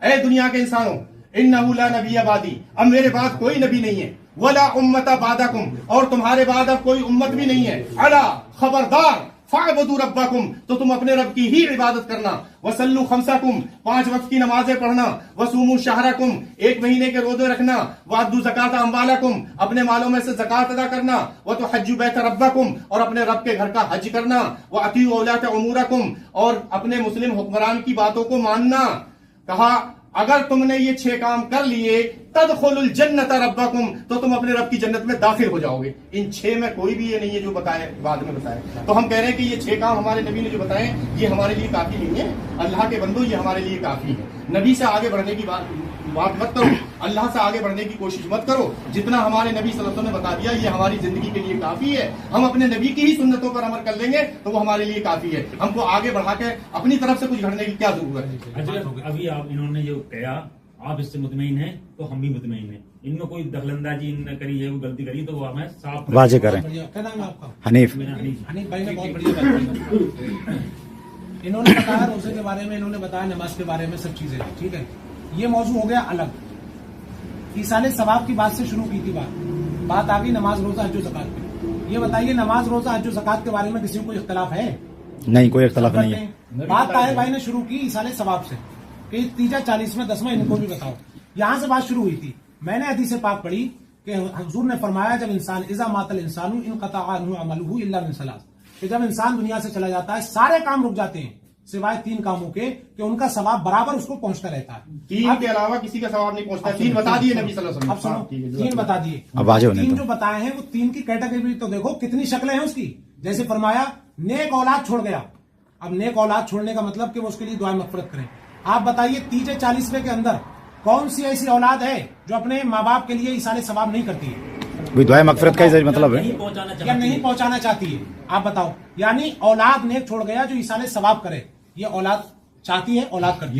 S2: ए दुनिया के इंसानों, इन्नहु ला नबिय्य बादी, अब मेरे बाद कोई नबी नहीं है। वला उम्मता बादकुम, और तुम्हारे बाद अब कोई उम्मत भी नहीं है। अला खबरदार, फ़अबुदू रब्बकुम, तो तुम अपने रब की ही इबादत करना। वसल्लु खमसाकुम, 5 वक्त की नमाजें पढ़ना। वसूमु शहरकुम, 1 महीने के रोजे रखना। वादु ज़कात अम्वालकुम, अपने मालों में से ज़कात अदा करना। व तो हज्जु बैत रब्बकुम, और अपने रब के घर का हज करना। व अतीउ औलात उमूरकुम, और अपने मुस्लिम हुक्मरान की बातों को मानना। कहा अगर तुमने ये 6 काम कर लिए, तदखुलुल जन्नत रब्बकुम, तो तुम अपने रब की जन्नत में दाखिल हो जाओगे। इन 6 में कोई भी ये नहीं है जो बताए बाद में बताए। तो हम कह रहे हैं कि ये 6 काम हमारे नबी ने जो बताए ये हमारे लिए काफी नहीं है। अल्लाह के बंदो, ये हमारे लिए काफी है। नबी से आगे बढ़ने की बात मत करो, अल्लाह से आगे बढ़ने की कोशिश मत करो। जितना हमारे नबी सल्लल्लाहु अलैहि वसल्लम ने बता दिया ये हमारी जिंदगी के लिए काफी है। हम अपने नबी की ही सुन्नतों पर अमल कर लेंगे तो वो हमारे लिए काफी है। हमको आगे बढ़ा के अपनी तरफ से कुछ घड़ने की क्या जरूरत है।
S9: अच्छा, अभी आप इन्होंने जो कहा आप इससे मुतमईन हैं तो हम भी मुतमईन हैं। इनमें कोई दखलंदाजी इन्होंने करी है, वो गलती करी तो वो हमें साफ
S4: वाजे करें।
S3: क्या नाम है आपका?
S4: हनीफ।
S3: हनीफ भाई ने बहुत बढ़िया बात की। इन्होंने बताया रोजे के बारे में, इन्होंने बताया नमाज के बारे में, सब चीजें, ठीक है। ये मौजू हो गया अलग। ईसाले सवाब की बात से शुरू की थी बात आ गई नमाज रोजा हज ज़कात पे। ये बताइए नमाज रोजा हज ज़कात के बारे में किसी को कोई इख्तलाफ है?
S4: नहीं, कोई इख्तलाफ नहीं है।
S3: बात ताहिर भाई ने शुरू की ईसाले सवाब से कि 3, 40, 10वां इनको भी बताओ। यहां से बात शुरू हुई थी। मैंने हदीस पाक पढ़ी कि हुजूर ने फरमाया जब इंसान इज़ा मातल इंसानु इनक़ता अन्हु अमलुहु इल्ला मिन सलास, कि जब इंसान दुनिया से चला जाता है सारे काम रुक जाते हैं सिवाय 3 कामों के कि उनका सवाब बराबर उसको पहुंचता रहता है।
S2: 3 के अलावा किसी का सवाब नहीं पहुंचता। 3 बता दिए नबी सल्लल्लाहु अलैहि वसल्लम।
S3: अब सुनो, 3 बता दिए।
S4: अब वाजे होने
S3: 3
S4: दो।
S3: जो बताए हैं वो 3 की कैटेगरी तो देखो कितनी शक्लें हैं उसकी। जैसे फरमाया नेक औलाद छोड़ गया। अब नेक औलाद छोड़ने का मतलब कि वो उसके लिए दुआ मग़फ़िरत करें। आप बताइए 30 40वें के अंदर कौन सी ऐसी औलाद है जो अपने माँ बाप के लिए इसाले सवाब नहीं करती है?
S4: दुआ मग़फ़िरत का ही मतलब है
S3: या नहीं पहुंचाना चाहती है? आप बताओ। यानी औलाद नेक छोड़ गया जो इसाले सवाब करे, ये औलाद चाहती है, औलाद करती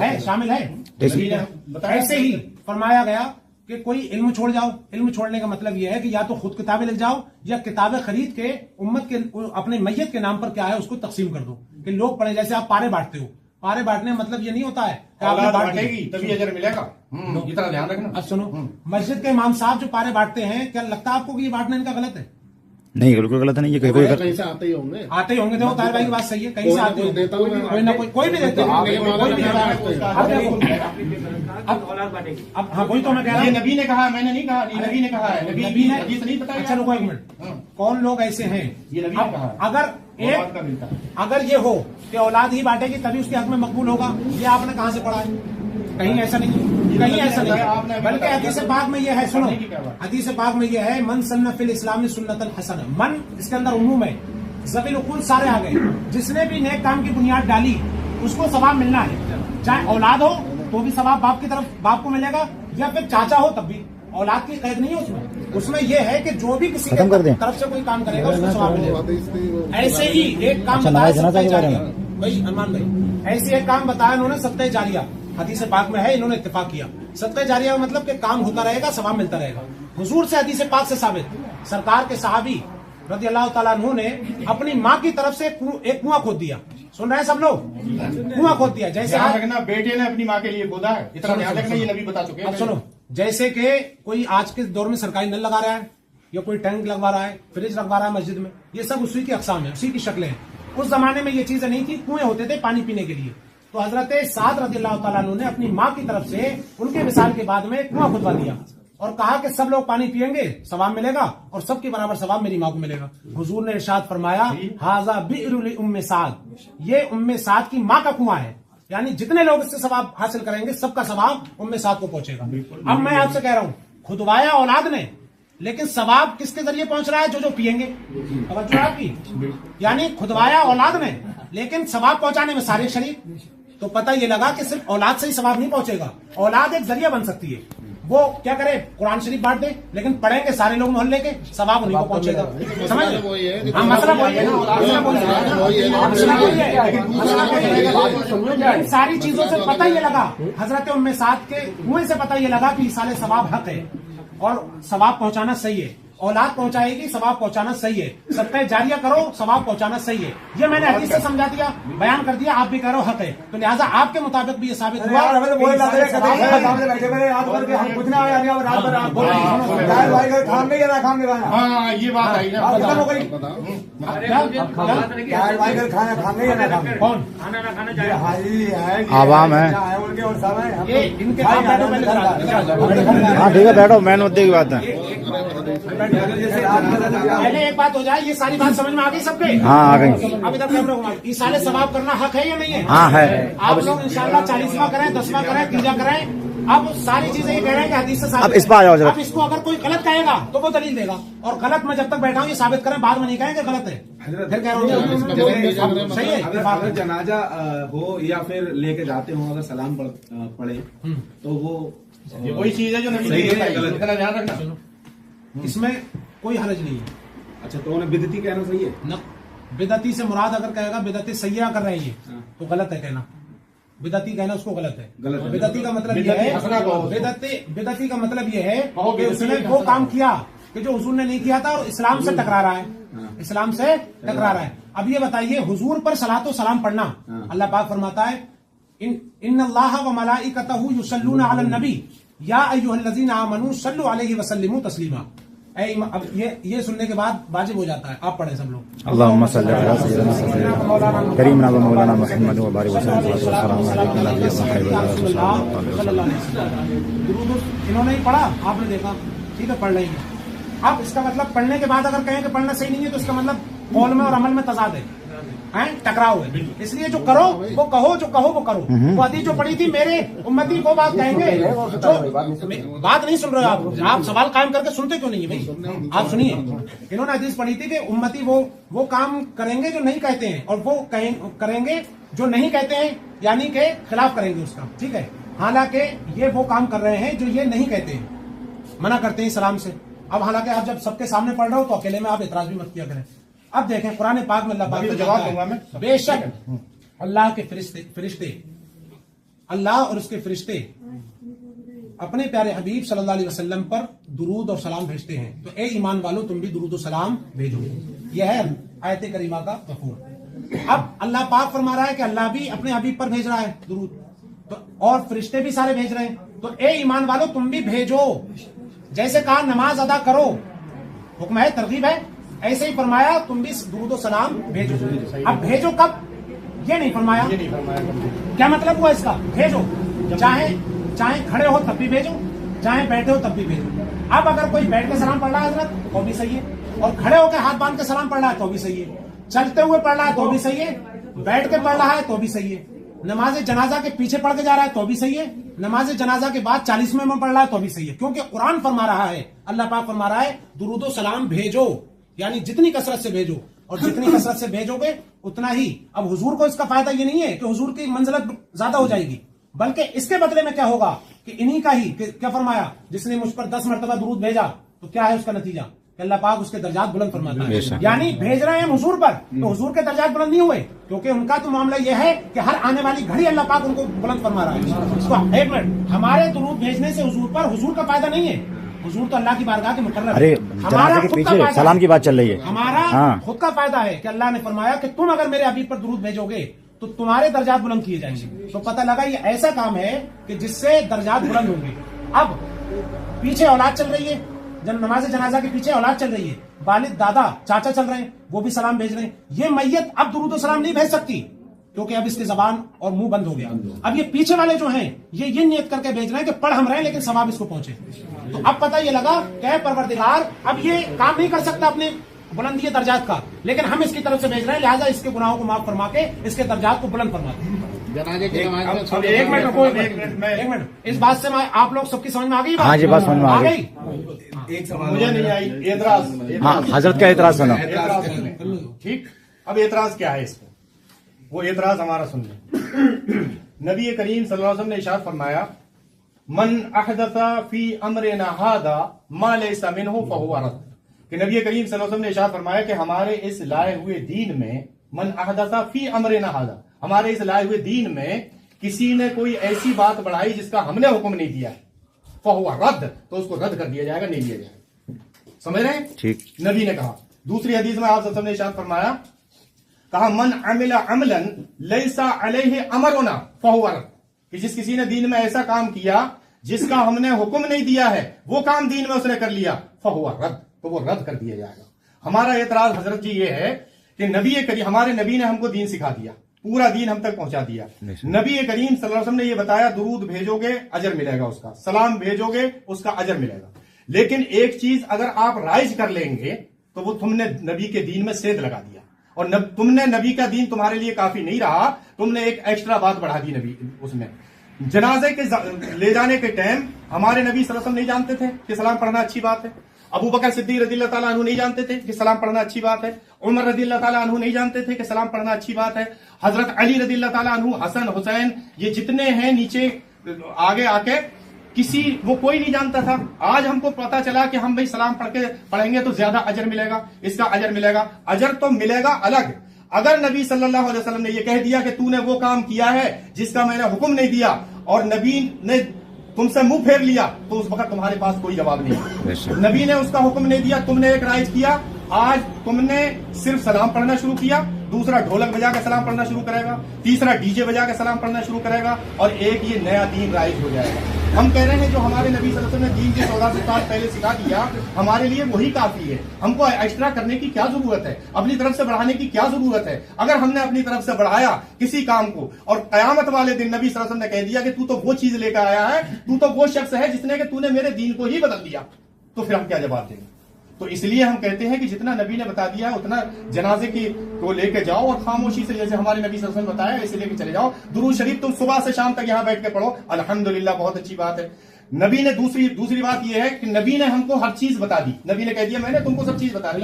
S3: है, शामिल है। ऐसे ही फरमाया गया कि कोई इल्म छोड़ जाओ। इल्म छोड़ने का मतलब यह है कि या तो खुद किताबें लिख जाओ या किताबें खरीद के उम्मत के अपने मैयत के नाम पर क्या है उसको तकसीम कर दो कि लोग पढ़े। जैसे आप पारे बांटते हो, पारे बांटने का मतलब ये नहीं होता है कि आपने बांटेगी
S2: तभी अजर मिलेगा। इतना ध्यान रखना।
S3: अब सुनो, मस्जिद के इमाम साहब जो पारे बांटते हैं, क्या लगता है आपको कि ये बांटना इनका गलत है?
S4: नहीं, बिल्कुल गलत नहीं। ये कोई
S6: कहीं से आते ही होंगे,
S3: आते ही होंगे। देखो ताहिर भाई की बात सही है, कहीं से आते होंगे, कोई ना कोई भी देते हैं। अब हाँ वही तो मैं कह रहा
S2: ये
S3: हूँ।
S2: नबी ने कहा, मैंने नहीं कहा। नबी ने कहा है।
S3: नबी ने
S2: हदीस नहीं बताया।
S3: अच्छा रुको 1 मिनट। कौन लोग ऐसे हैं?
S2: ये नबी ने कहा।
S3: अगर ये हो कि औलाद ही बांटेगी तभी उसके हक में मकबूल होगा, ये आपने कहाँ से पढ़ा है? कहीं ऐसा नहीं, कहीं ऐसा नहीं। बल्कि हदीस पाक में ये है, सुनो, हदीस पाक में ये है मन सन्ना फिल इस्लामी सुन्नतन हसना। मन इसके अंदर उम्म है, ज़बील उकुल सारे आ गए। जिसने भी नेक काम की बुनियाद डाली उसको सवाब मिलना है। चाहे औलाद हो तो भी सवाब बाप की तरफ बाप को मिलेगा, या फिर चाचा हो तब भी। औलाद की कैद नहीं है उसमें। उसमें यह है कि जो भी किसी की तरफ से कोई काम करेगा उसको सवाब मिलेगा। ऐसे ही एक काम बताया भाई अरमान भाई, ऐसे एक काम बताया उन्होंने सत्ता जारिया। हदीस पाक में है, इन्होंने इत्तेफाक किया। सत्ता जारिया का मतलब कि काम होता रहेगा, सवाब मिलता रहेगा। हुजूर से हदीस पाक से साबित, सरकार के सहाबी रज़ी अल्लाह तआला अन्हु ने अपनी माँ की तरफ से एक कुआं खोद दिया। सुन रहे हैं सब लोग? कुआं खोद दिया। जैसे
S2: ध्यान रखना, बेटे ने अपनी माँ के लिए खोदा है, इतना ध्यान रखना। ये नबी बता चुके हैं।
S3: अब सुनो, जैसे कि कोई आज के दौर में सरकारी नल लगा रहा है या कोई टैंक लगवा रहा है, फ्रिज लगवा रहा है मस्जिद में, ये सब उसी की अक़साम है, उसी की शक्लें हैं। उस जमाने में ये चीजें नहीं थी, कुएं होते थे पानी पीने के लिए। तो हजरत साद रज़ियल्लाहु ताला अन्हु ने अपनी माँ की तरफ से उनके विसाल के बाद में कुआं खुदवा दिया और कहा कि सब लोग पानी पिएंगे, सवाब मिलेगा, और सबके बराबर सवाब मेरी माँ को मिलेगा। हुजूर ने इरशाद फरमाया हाजा बि'रुल उम्मे साद, ये उम्मे साद की माँ का कुआं है। यानी जितने लोग इससे सवाब हासिल करेंगे सबका सवाब उम्मे साद को पहुंचेगा। अब मैं आपसे कह रहा हूँ, खुदवाया औलाद ने, लेकिन सवाब किसके जरिए पहुंच रहा है? जो पिएंगे। तवज्जो आपकी। यानी खुदवाया औलाद ने, लेकिन सवाब पहुंचाने में सारे शरीक। तो पता ये लगा कि सिर्फ औलाद से ही सवाब नहीं पहुंचेगा, औलाद एक जरिया बन सकती है। वो क्या करे, कुरान शरीफ बांट दे, लेकिन पढ़ेंगे सारे लोग मोहल्ले के, सवाब उन्हीं को पहुंचेगा। समझ? हाँ, मसला वही है ना। इन सारी चीजों से पता ये लगा, हजरत उम्मे साद के कुएं से पता ये लगा कि इसाले सवाब हक है और सवाब पहुंचाना सही है। औलाद पहुंचाएगी, सवाब पहुंचाना सही है। सदका जारिया करो, सवाब पहुंचाना सही है। ये मैंने हदीस से समझा दिया, बयान कर दिया, आप भी कह रहे हो हक है, तो लिहाजा आपके मुताबिक भी ये साबित हुआ।
S7: यार हमें तो वही लग रहा है सामने बैठे हुए याद करके हम कुछ ना आया नहीं, अब रात भर आप बोल यार भाई का काम नहीं करा, काम नहीं खाया।
S2: हाँ ये बात आई ना,
S7: खत्म हो गई। यार भाई का खाना खा नहीं है, काम
S3: कौन
S7: हाजी है,
S4: आवाम है,
S7: उनके और सब है, हम
S3: ये इनके काम बैठो, पहले
S4: हाँ ठीक है, बैठो, मेन मुद्दे की बात है।
S3: पहले एक बात हो जाए, ये सारी बात समझ में आ गई सबके?
S4: हाँ आ गई।
S3: अब इधर कैमरा घुमा, इसाले सवाब करना हक है या नहीं है?
S4: हाँ है।
S3: आप लोग इंशाल्लाह 40वां करें, 10वां करें, 30वां करें। अब सारी चीजें ये कह रहे हैं कि हदीस से साबित
S4: अब इस पर आ जाओ जरा।
S3: अब इसको अगर कोई गलत कहेगा तो वो दलील देगा, और गलत मैं जब तक बैठा हूँ ये साबित करें, बाद में नहीं कहेंगे गलत है, फिर कह रहा हूँ सही है।
S1: अगर जनाजा हो या फिर लेके जाते हो, अगर सलाम पढ़े तो वो
S2: ये वही चीज है जो नबी
S1: सही है,
S2: ने
S1: गलत है।
S2: इतना ध्यान रखना।
S3: इसमें कोई हरज नहीं है।
S1: अच्छा, तो उन्हें बिदती कहना सही है
S3: न बिदती से मुराद अगर कहेगा बिदती सैया कर रहे हैं तो गलत है कहना। बिदती कहना उसको गलत है।
S1: गलत है।
S3: बिदती का मतलब यह
S2: बिदती हसना कहो
S3: है,
S2: उसको।
S3: बिदती का मतलब यह है
S2: कहो
S3: कि
S2: बिदती
S3: उसने
S2: है,
S3: वो
S2: हसना।
S3: काम किया कि जो हुजूर ने नहीं किया था और इस्लाम से टकरा रहा है, इस्लाम से टकरा रहा है। अब ये बताइए, हुजूर पर सलातो सलाम पढ़ना, अल्लाह पाक फरमाता है इन्नल्लाह व मलाइकतहु युसल्लूना अलन नबी या अय्युहल्लज़ीना आमनू सल्लु अलैहि व सल्लिमू तस्लीमा। अब ये सुनने के बाद वाजिब हो जाता है, आप पढ़े सब लोग।
S4: अल्लाहुम्मा सल्ली अला सय्यिदिना करीमना व मौलाना मुहम्मद व बारिक वसल्लम अलैहि वसल्लम।
S3: इन्होंने ही पढ़ा, आपने देखा, ठीक है, पढ़ लेंगे। अब इसका मतलब पढ़ने के बाद अगर कहें कि पढ़ना सही नहीं है तो इसका मतलब कौल में और अमल में तजाद है, टकराव है। इसलिए जो करो वो कहो, जो कहो वो करो। वो हदीस जो पढ़ी थी, मेरे उम्मती वो बात कहेंगे जो बात नहीं सुन रहे हो आप सवाल कायम करके सुनते क्यों नहीं है भाई? आप सुनिए, इन्होंने हदीस पढ़ी थी कि उम्मती वो काम करेंगे जो नहीं कहते हैं, और वो करेंगे जो नहीं कहते हैं, यानी के खिलाफ करेंगे उसका, ठीक है। हालांकि ये वो काम कर रहे हैं जो ये नहीं कहते हैं, मना करते हैं सलाम से। अब हालांकि आप जब सबके सामने पढ़ रहे हो तो अकेले में आप इतराज भी मत किया करें। अब देखें कुरान पाक में अल्लाह पाक
S2: तो जवाब दूंगा मैं।
S3: बेशक अल्लाह के फरिश्ते अल्लाह और उसके फरिश्ते अपने प्यारे हबीब सल्लल्लाहु अलैहि वसल्लम पर दुरूद और सलाम भेजते हैं, तो ए ईमान वालों तुम भी दुरूद और सलाम भेजो। यह है आयत करीमा का मफहूम। अब अल्लाह पाक फरमा रहा है कि अल्लाह भी अपने हबीब पर भेज रहा है दुरूद, तो और फरिश्ते भी सारे भेज रहे हैं, तो ए ईमान वालों तुम भी भेजो। जैसे कहा नमाज अदा करो, हुक्म है, तरगीब है, ऐसे ही फरमाया तुम भी दुरूद और सलाम भेजो। अब भेजो कब, ये नहीं फरमाया। क्या मतलब हुआ इसका? भेजो, चाहे खड़े हो तब भी भेजो, चाहे बैठे हो तब भी भेजो। अब अगर कोई बैठ के सलाम पढ़ रहा है हजरत तो भी सही है, और खड़े होकर हाथ बांध के सलाम पढ़ रहा है तो भी सही है, चलते हुए पढ़ रहा है तो भी सही है, बैठ के पढ़ रहा है तो भी सही है, नमाज जनाजा के पीछे पढ़ के जा रहा है तो भी सही है, नमाज जनाजा के बाद 40वें में पढ़ रहा है तो भी सही है। क्योंकि कुरान फरमा रहा है, अल्लाह पाक फरमा रहा है दुरूद सलाम भेजो, यानी जितनी कसरत से भेजो, और जितनी कसरत से भेजोगे उतना ही। अब हुजूर को इसका फायदा ये नहीं है कि हुजूर की मंजिलत ज्यादा हो जाएगी, बल्कि इसके बदले में क्या होगा कि इन्हीं का ही क्या फरमाया, जिसने मुझ पर 10 मरतबा दुरूद भेजा तो क्या है उसका नतीजा कि अल्लाह पाक उसके दर्जात बुलंद फरमाता है। यानी भेज रहे हैं हुजूर पर, तो हुजूर के दर्जात बुलंद नहीं हुए, क्योंकि उनका तो मामला यह है कि हर आने वाली घड़ी अल्लाह पाक उनको बुलंद फरमा रहा है। इसको एक मिनट, हमारे दुरूद भेजने से हुजूर पर हुजूर का फायदा नहीं है, हुजूर तो अल्लाह की बारगाह के मुकर्रर है।
S4: अरे
S3: हमारा
S4: के
S3: खुद का
S4: पीछे
S3: फायदा
S4: सलाम की बात चल रही है,
S3: हमारा खुद का फायदा है कि अल्लाह ने फरमाया कि तुम अगर मेरे हबीब पर दुरूद भेजोगे तो तुम्हारे दर्जात बुलंद किए जाएंगे। तो पता लगा ये ऐसा काम है कि जिससे दर्जात बुलंद होंगे। अब पीछे औलाद चल रही है, जब नमाज जनाजा के पीछे औलाद चल रही है, वालिद दादा चाचा चल रहे हैं, वो भी सलाम भेज रहे हैं। ये मैयत अब दुरूद सलाम नहीं भेज सकती, क्योंकि अब इसकी जबान और मुंह बंद हो गया। अब ये पीछे वाले जो हैं ये नियत करके भेज रहे हैं कि पढ़ हम रहे हैं लेकिन सवाब इसको पहुंचे। तो अब पता ये लगा कि परवरदिगार अब ये काम नहीं कर सकता अपने बुलंदी दर्जात का, लेकिन हम इसकी तरफ से भेज रहे हैं, लिहाजा इसके गुनाहों को माफ फरमा के इसके दर्जात को बुलंद फरमाते हैं।
S6: जनाजे की नमाज में
S2: अब एक मिनट,
S3: इस बात से आप लोग सबकी समझ में आ गई?
S4: हाँ जी, बात समझ में आ गई।
S1: एक सवाल
S2: मुझे नहीं आई एतराज।
S4: हाँ, हजरत का एतराज सुनो।
S2: ठीक, अब एतराज क्या है इसको, वो एतराज हमारा सुन लें। नबी करीम सल्लल्लाहु अलैहि वसल्लम ने इरशाद फरमाया मन अहदसा फी अमरिना हादा मा लैसा मिनहु फहुवा रद्द, कि नबी करीम सल्लल्लाहु अलैहि वसल्लम ने इरशाद फरमाया कि हमारे इस लाए हुए दीन में, मन अहदसा फी अमरिना हादा, हमारे इस लाए हुए दीन में किसी ने कोई ऐसी बात बढ़ाई जिसका हमने हुक्म नहीं दिया, फहुवा रद्द, तो उसको रद्द कर दिया जाएगा, नहीं लिया जाएगा। समझ रहे हैं?
S4: ठीक।
S2: नबी ने कहा। दूसरी हदीस में आप सबने इरशाद फरमाया, कहा मन अमिला अमलन लैसा अलैहि अमरुना फहुवा रद्द, कि जिस किसी ने दीन में ऐसा काम किया जिसका हमने हुक्म नहीं दिया है, वो काम दीन में उसने कर लिया, फहुवा रद्द, तो वो रद्द कर दिया जाएगा। हमारा एतराज हजरत जी ये है कि हमारे नबी ने हमको दीन सिखा दिया, पूरा दीन हम तक पहुंचा दिया। नबी करीम सल्लल्लाहु अलैहि वसल्लम ने ये बताया, दुरूद भेजोगे अजर मिलेगा उसका, सलाम भेजोगे उसका अजर मिलेगा। लेकिन एक चीज अगर आप राइज कर लेंगे तो वो तुमने नबी के दीन में सेध लगा दिया, और तुमने नबी का दीन तुम्हारे लिए काफी नहीं रहा, तुमने एक एक्स्ट्रा बात बढ़ा दी नबी उसमें। जनाजे के ले जाने के टाइम हमारे नबी सल्लल्लाहु अलैहि वसल्लम नहीं जानते थे कि सलाम पढ़ना अच्छी बात है। अबू बकर सिद्दीक रज़ियल्लाहु ताला अन्हु नहीं जानते थे कि सलाम पढ़ना अच्छी बात है। उमर रज़ियल्लाहु ताला अन्हु नहीं जानते थे कि सलाम पढ़ना अच्छी बात है। हजरत अली रज़ियल्लाहु ताला अन्हु, हसन हुसैन, ये जितने हैं नीचे आगे आके वो कोई नहीं जानता था। आज हमको पता चला कि हम भाई सलाम पढ़ेंगे तो ज्यादा अजर मिलेगा, इसका अजर मिलेगा। अजर तो मिलेगा अलग, अगर नबी सल्लल्लाहु अलैहि वसल्लम ने ये कह दिया कि तूने वो काम किया है जिसका मैंने हुक्म नहीं दिया, और नबी ने तुमसे मुंह फेर लिया, तो उस वक्त तुम्हारे पास कोई जवाब नहीं। नबी ने उसका हुक्म नहीं दिया, तुमने एक राइज किया, आज तुमने सिर्फ सलाम पढ़ना शुरू किया, दूसरा ढोलक बजा के सलाम पढ़ना शुरू करेगा, तीसरा डीजे बजा के सलाम पढ़ना शुरू करेगा, और एक ये नया दीन राइज हो जाएगा। हम कह रहे हैं जो हमारे नबी सल्लल्लाहु अलैहि वसल्लम ने दीन के 1400 साल पहले सिखा दिया, हमारे लिए वही काफी है। हमको एक्स्ट्रा करने की क्या जरूरत है, अपनी तरफ से बढ़ाने की क्या जरूरत है? अगर हमने अपनी तरफ से बढ़ाया किसी काम को, और कयामत वाले दिन नबी सल्लल्लाहु अलैहि वसल्लम ने कह दिया कि तू तो वो चीज लेकर आया है, तू तो वो शख्स है जिसने कि तूने मेरे दीन को ही बदल दिया, तो फिर हम क्या जवाब देंगे? तो इसलिए हम कहते हैं कि जितना नबी ने बता दिया उतना जनाजे की को लेके जाओ, और खामोशी से, जैसे हमारे नबी सल्लल्लाहु अलैहि वसल्लम बताया, इसे लेके चले जाओ। दुरूद शरीफ तुम सुबह से शाम तक यहाँ बैठ के पढ़ो, अल्हम्दुलिल्लाह, बहुत अच्छी बात है। नबी ने दूसरी बात यह है कि नबी ने हमको हर चीज बता दी। नबी ने कह दिया मैंने तुमको सब चीज बता दी।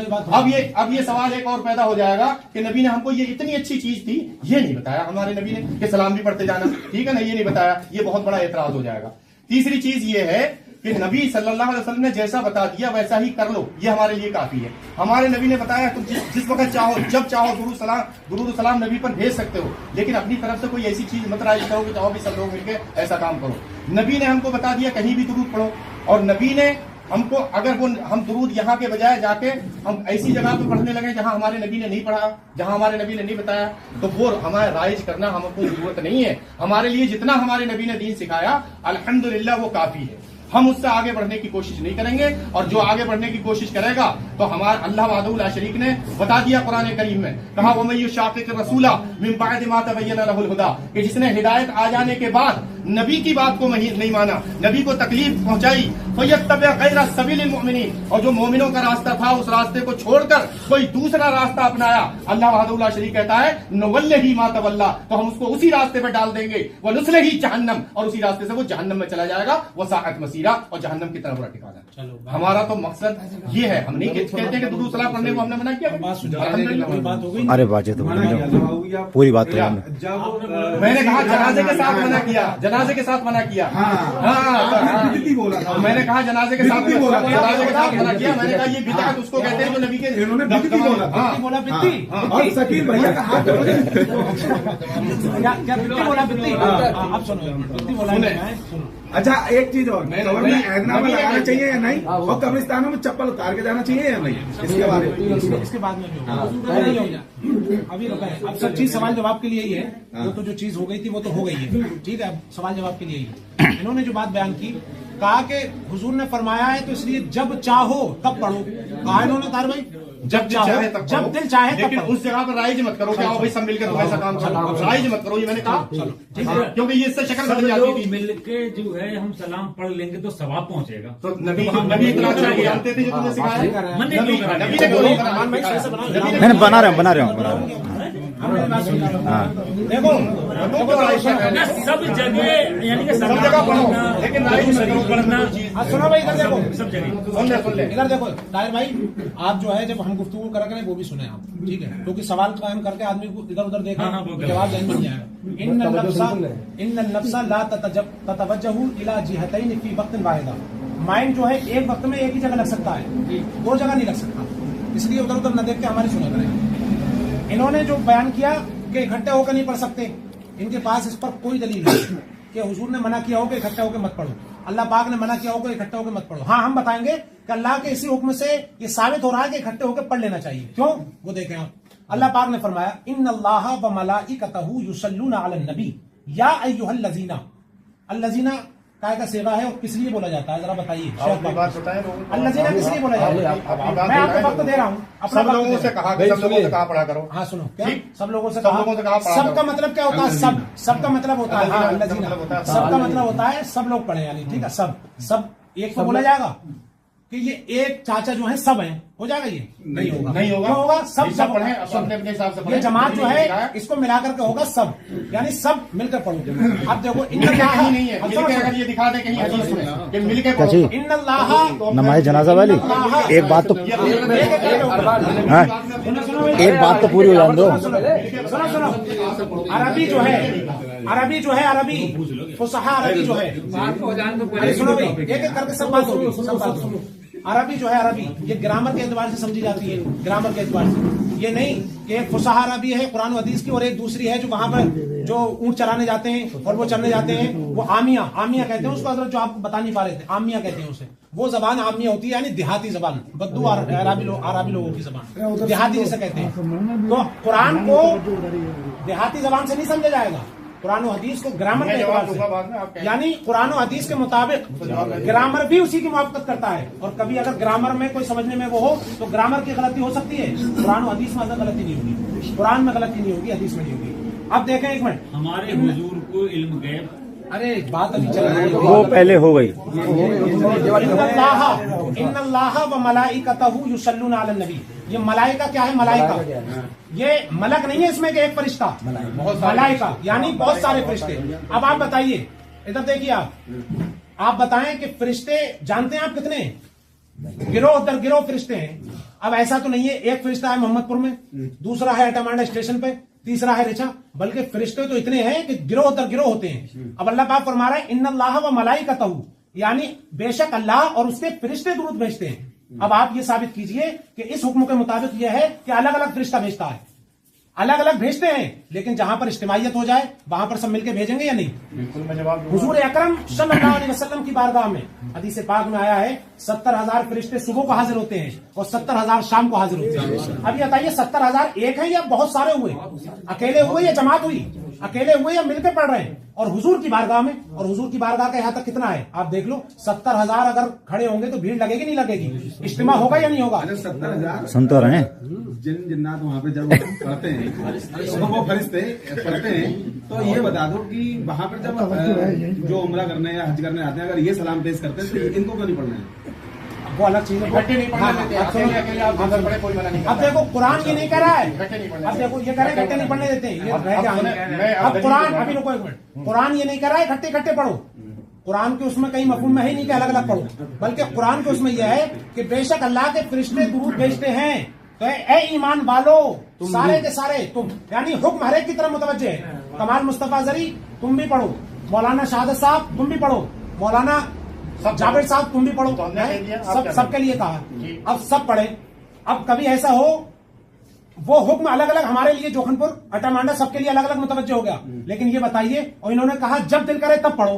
S2: अब ये सवाल एक और पैदा हो जाएगा कि नबी ने हमको ये इतनी अच्छी चीज थी, ये नहीं बताया हमारे नबी ने कि सलाम भी पढ़ते जाना, ठीक है ना, ये नहीं बताया, ये बहुत बड़ा एतराज हो जाएगा। तीसरी चीज ये है कि नबी सल्लल्लाहु अलैहि वसल्लम ने जैसा बता दिया वैसा ही कर लो, ये हमारे लिए काफी है। हमारे नबी ने बताया तुम जिस वक्त चाहो, जब चाहो दुरूद सलाम नबी पर भेज सकते हो, लेकिन अपनी तरफ से कोई ऐसी चीज मत राइज करो कि चाहो भी सब लोग मिलकर ऐसा काम करो। नबी ने हमको बता दिया कहीं भी दुरूद पढ़ो, और नबी ने हमको, अगर वो हम दुरूद यहाँ के बजाय जाके हम ऐसी जगह पे पढ़ने लगे जहां हमारे नबी ने नहीं पढ़ा, जहां हमारे नबी ने नहीं बताया, तो वो हमारे राइज करना हमको जरूरत नहीं है। हमारे लिए जितना हमारे नबी ने दीन सिखाया अल्हम्दुलिल्लाह वो काफी है। हम उससे आगे बढ़ने की कोशिश नहीं करेंगे, और जो आगे बढ़ने की कोशिश करेगा तो हमारे अल्लाह वहदहू ला शरीक ने बता दिया कुरान करीम में, कहा वमन युशाक़िक़ रसूला मिन बअदि मा तबय्यन लहुल हुदा, कि जिसने हिदायत आ जाने के बाद नबी की बात को नहीं माना, नबी को तकलीफ पहुंचाई, फयत्तबि गैर सबिलिल मुमिनीन, और जो मोमिनों का रास्ता था उस रास्ते को छोड़कर कोई दूसरा रास्ता अपनाया, अल्लाह वहदहू ला शरीक कहता है नुवल्लिही मा तवल्ला, तो हम उसको उसी रास्ते पर डाल देंगे, व नुस्लिही जहन्नम, और उसी रास्ते से वो जहन्नम में चला जाएगा, वो साअत मसीरा, और जहन्नम की तरफ बुरा ठिकाना। हमारा तो मकसद ये है, हम नहीं कहते कि दुरूद सलाम पढ़ने को हमने मना किया।
S4: अरे बात तो पूरी बात तो
S2: मैंने कहा जनाजे के साथ मना किया, जनाजे के साथ मना किया, बोला था मैंने कहा जनाजे के साथ बोला, जनाजे के साथ मना किया। मैंने कहा ये बिदअत उसको कहते हैं जो नबी के बोला
S7: और शकील भैया का हाथ अच्छा एक चीज और, कब्र में ऐदनामा लगाना चाहिए या नहीं, और कब्रिस्तानों में चप्पल उतार के जाना चाहिए या नहीं, इसके बारे में
S3: इसके बाद में अभी अब सब चीज सवाल जवाब के लिए ही है। जो चीज हो गई थी वो तो हो गई है, ठीक है, अब सवाल जवाब के लिए ही है। इन्होंने जो बात बयान की, कहा कि हुजूर ने फरमाया है तो इसलिए जब चाहो तब पढ़ो, कहा इन्होंने तार भाई
S2: जब चाहे तब,
S3: जब दिल चाहे तब,
S2: लेकिन उस जगह पर राइज मत करो कि आओ भाई सब मिलकर तुम ऐसा काम करो, राइज मत करो, ये मैंने कहा, क्योंकि ये इससे शक्ल बदल जाती थी।
S9: मिलके जो है हम सलाम पढ़ लेंगे तो सवाब पहुंचेगा।
S2: तो नबी इतना अच्छा जानते थे जो तुमने सिखाया, नबी ने क्यों नहीं करा?
S4: मैंने बना रहे हूँ
S3: देखो
S9: सब जगह, यानी कि
S2: सब जगह पढ़ो, लेकिन राइज मत करो पढ़ना।
S3: सुनो भाई, इधर देखो,
S9: सब जगह
S2: सुन ले
S3: इधर देखो ताहिर भाई, आप जो है जब हम गुफ्तगू कर रहे हैं वो भी सुने आप, ठीक है, क्योंकि सवाल कायम करके आदमी को इधर उधर देखा जवाब जहन में जाएगा। इन्न नफ्सा ला ततवज्जहु इला जिहतैन फी वक्तिन वाहिदा, माइंड जो है एक वक्त में एक ही जगह लग सकता है, दो जगह नहीं लग सकता, इसलिए उधर उधर न देख के हमारी सुना करें। इन्होंने जो बयान किया कि इकट्ठे होकर नहीं पढ़ सकते, इनके पास इस पर कोई दलील नहीं, कि हुजूर ने मना किया हो कि इकट्ठे होकर मत पढ़ो, अल्लाह पाक ने मना किया हो कि इकट्ठे होकर मत पढ़ो। हाँ, हम बताएंगे कि अल्लाह के इसी हुक्म से ये साबित हो रहा है कि इकट्ठे होकर पढ़ लेना चाहिए। क्यों? वो देखें आप, अल्लाह पाक ने फरमाया इन्नल्लाहा व मलाइकतहु युसल्लूना अलन नबी या अय्युहल्लज़ीना। अल्लज़ीना काय का सेवा है और किस लिए बोला जाता है, जरा बताइए। अल्लज़ीना किस लिए बोला जाता है? मैं आपको वक्त दे रहा हूँ।
S2: सब लोगों से कहा कि सब लोगों से कहा पढ़ा करो।
S3: हाँ सुनो, क्या सब लोगों से
S2: कहा
S3: कहा? सबका मतलब क्या होता है? सब का मतलब होता है, हाँ, अल्लज़ीना सबका मतलब होता है सब लोग पढ़े, यानी ठीक है, सब एक तो बोला जाएगा कि ये एक चाचा जो है सब हैं, हो जाएगा? ये नहीं होगा, नहीं होगा, होगा सब
S2: पढ़े अपने हिसाब से।
S3: ये जमात जो है इसको मिला करके होगा सब, यानी सब मिलकर पढ़ो। अब देखो
S2: कहीं नहीं है, अगर ये दिखा दे कहीं हदीस में कि मिलकर पढ़ो।
S3: इन्नल्लाह
S4: नमाज जनाजा वाली एक बात तो एक बात तो पूरी हो जाने दो।
S3: सुनो, अरबी जो है अरबी फुसहा अरबी जो है, अरे सुनो भाई, एक एक करके सब बात होगी। अरबी जो है अरबी, ये ग्रामर के एतबार से समझी जाती है, ग्रामर के एतबार से। ये नहीं कि एक फुसहा अरबी है कुरान और हदीस की, और एक दूसरी है जो वहां पर जो ऊंट चराने जाते हैं और वो चलने जाते हैं, वो आमिया कहते हैं उसको, जो आपको बता नहीं पा रहे थे, आमिया कहते हैं उसे। वो जबान आमिया होती है, यानी देहाती जबान, बद्दू अरबी लोगों की जबान, देहाती जिसे कहते हैं। तो कुरान को देहाती जबान से नहीं समझा जाएगा, कुरान और हदीस को ग्रामर के एतबार से, यानी कुरान और हदीस के मुताबिक ग्रामर भी उसी की मुआवकत करता है। और कभी अगर ग्रामर में कोई समझने में वो हो तो ग्रामर की गलती हो सकती है, कुरान और हदीस में ऐसा गलती नहीं होगी, कुरान में गलती नहीं होगी, हदीस में नहीं होगी। अब देखें एक मिनट,
S9: हमारे हुजूर को इल्म गैब,
S3: अरे बात अभी चल रही है,
S4: वो पहले हो गई।
S3: इन्नल्लाह व मलाइकतहु युसल्लूना अलन नबी। ये मलाइका क्या है? मलाइका ये मलक नहीं है इसमें कि एक फरिश्ता, मलाइका यानी बहुत सारे फरिश्ते। अब आप बताइए, इधर देखिए, आप बताएं कि फरिश्ते जानते हैं आप कितने? गिरोह दर गिरोह फरिश्ते हैं। अब ऐसा तो नहीं है एक फरिश्ता है मोहम्मदपुर में, दूसरा है अटामांडा स्टेशन पे, तीसरा है रिचा, बल्कि फरिश्ते तो इतने हैं कि गिरोह दर गिरोह होते हैं। अब अल्लाह पाक फरमा रहा है इन्नल्लाह व मलाइकतहु, यानी बेशक अल्लाह और उसके फरिश्ते दुरूद भेजते हैं। अब आप ये साबित कीजिए कि इस हुक्म के मुताबिक यह है कि अलग अलग फरिश्ता भेजता है, अलग अलग भेजते हैं, लेकिन जहां पर इज्तिमाइयत हो जाए वहां पर सब मिलकर भेजेंगे या नहीं?
S2: बिल्कुल मैं जवाब दूंगा।
S3: हुजूर अकरम सल्लल्लाहु अलैहि वसल्लम की बारगाह में हदीस पाक में आया है 70,000 फरिश्ते सुबह को हाजिर होते हैं और 70,000 शाम को हाजिर होते हैं। अब ये बताइए 70,000 एक है या बहुत सारे हुए? अकेले हुए या जमात हुई? अकेले हुए या मिलकर पढ़ रहे हैं? और हुजूर की बारगाह में, और हुजूर की बारगाह का यहाँ तक कितना है आप देख लो, 70,000 अगर खड़े होंगे तो भीड़ लगेगी नहीं लगेगी? इज्तिमा होगा या नहीं होगा?
S1: 70,000
S4: सुन तो रहे
S1: जिन जिन्नात वहाँ पे जब पढ़ते हैं, वो फरिश्ते पढ़ते हैं, तो ये बता दो कि वहाँ पर जब जो उम्रा करने या हज करने आते हैं, अगर ये सलाम पेश करते हैं तो इनको क्यों नहीं पढ़ना है?
S3: वो अलग चीज है,
S2: इकट्ठे नहीं पढ़ने देते, अकेले आप अंदर पढ़े, कोई मना नहीं करता।
S3: अब देखो कुरान ये नहीं कह रहा है,
S2: इकट्ठे नहीं पढ़ने
S3: अब देखो ये कह रहे इकट्ठे नहीं पढ़ने देते, ये
S2: अब
S3: रह गया।
S2: मैं
S3: अब कुरान, अभी रुको एक मिनट, कुरान ये नहीं कह रहा है इकट्ठे इकट्ठे पढ़ो, कुरान के उसमें कहीं मफहूम में है नहीं कि अलग अलग पढ़ो, बल्कि कुरान के उसमें यह है कि बेशक अल्लाह के फरिश्ते दुरूद भेजते हैं, तो ए ईमान वालो सारे के सारे तुम, यानी हुक्म हर एक की तरफ मुतवज्जे है। कमाल मुस्तफा जरी तुम भी पढ़ो, मौलाना शहादत साहब तुम भी पढ़ो, मौलाना जावेद साहब तुम भी पढ़ो, सबके लिए कहा, अब सब पढ़े। अब कभी ऐसा हो वो हुक्म अलग अलग हमारे लिए जोखनपुर अटामांडा सबके लिए अलग अलग मुतवज्जे हो गया, लेकिन ये बताइए, और इन्होंने कहा जब दिल करे तब पढ़ो।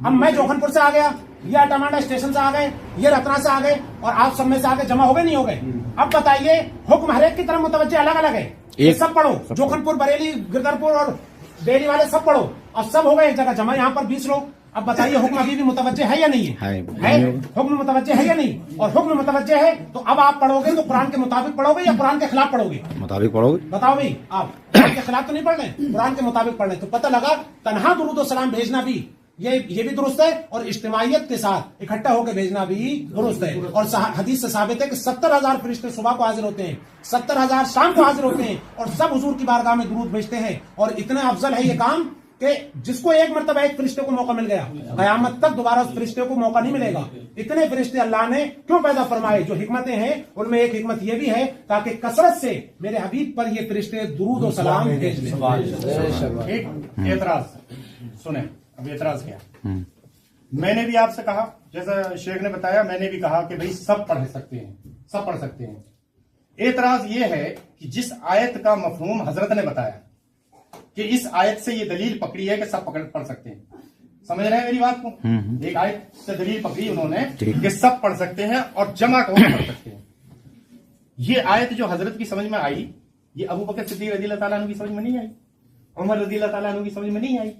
S3: अब मैं जोखनपुर से आ गया, ये अटामांडा स्टेशन से आ गए, ये रत्ना से आ गए, और आप सब में से आगे जमा हो गए नहीं हो गए? अब बताइए हुक्म हर एक की तरफ मुतवज्जे अलग अलग है, ये सब पढ़ो, जोखनपुर बरेली गिरधरपुर और डेली वाले सब पढ़ो, अब सब हो गए एक जगह जमा, यहाँ पर 20 लोग। अब बताइए हुक्म अभी भी मुतवज्जे है या नहीं है? हुक्म मुतवज्जे है या नहीं? और हुक्म मुतवज्जे है तो अब आप पढ़ोगे तो कुरान के मुताबिक पढ़ोगे या कुरान के खिलाफ पढ़ोगे?
S4: मुताबिक पढ़ोगे।
S3: बताओ भाई, आप कुरान के खिलाफ तो नहीं पढ़ रहे, कुरान के मुताबिक पढ़ रहे, तो पता लगा तन्हा दुरूद और सलाम भेजना भी ये भी दुरुस्त है, और इज्तिमाइयत के साथ इकट्ठा होकर भेजना भी दुरुस्त है। और हदीस से साबित है कि 70,000 फरिश्ते सुबह को हाजिर होते हैं, 70,000 शाम को हाजिर होते हैं, और सब हुजूर की बारगाह में दुरूद भेजते हैं। और इतना अफजल है ये काम कि जिसको एक मरतबा एक फरिश्ते को मौका मिल गया, कयामत तक दोबारा उस फरिश्ते को मौका नहीं मिलेगा। इतने फरिश्ते अल्लाह ने क्यों पैदा फरमाए? जो हिकमतें हैं उनमें एक हिकमत यह भी है ताकि कसरत से मेरे हबीब पर ये फरिश्ते दुरूद और सलाम भेज दें।
S2: एक एतराज सुने, अब एतराज क्या, मैंने भी आपसे कहा, जैसा शेख ने बताया, मैंने भी कहा कि भाई सब पढ़ सकते हैं, सब पढ़ सकते हैं। एतराज ये है कि जिस आयत का मफहूम हजरत ने बताया कि इस आयत से ये दलील पकड़ी है कि सब पढ़ सकते हैं, समझ रहे हैं मेरी बात को? एक आयत से दलील पकड़ी उन्होंने
S4: ठीक।
S2: कि सब पढ़ सकते हैं और जमा कौन पढ़ सकते हैं। ये आयत जो हजरत की समझ में आई, ये अबू बकर सिद्दीक रज़ियल्लाहु ताला अन्हु की समझ में नहीं आई, उमर रज़ियल्लाहु ताला अन्हु की समझ में नहीं आई,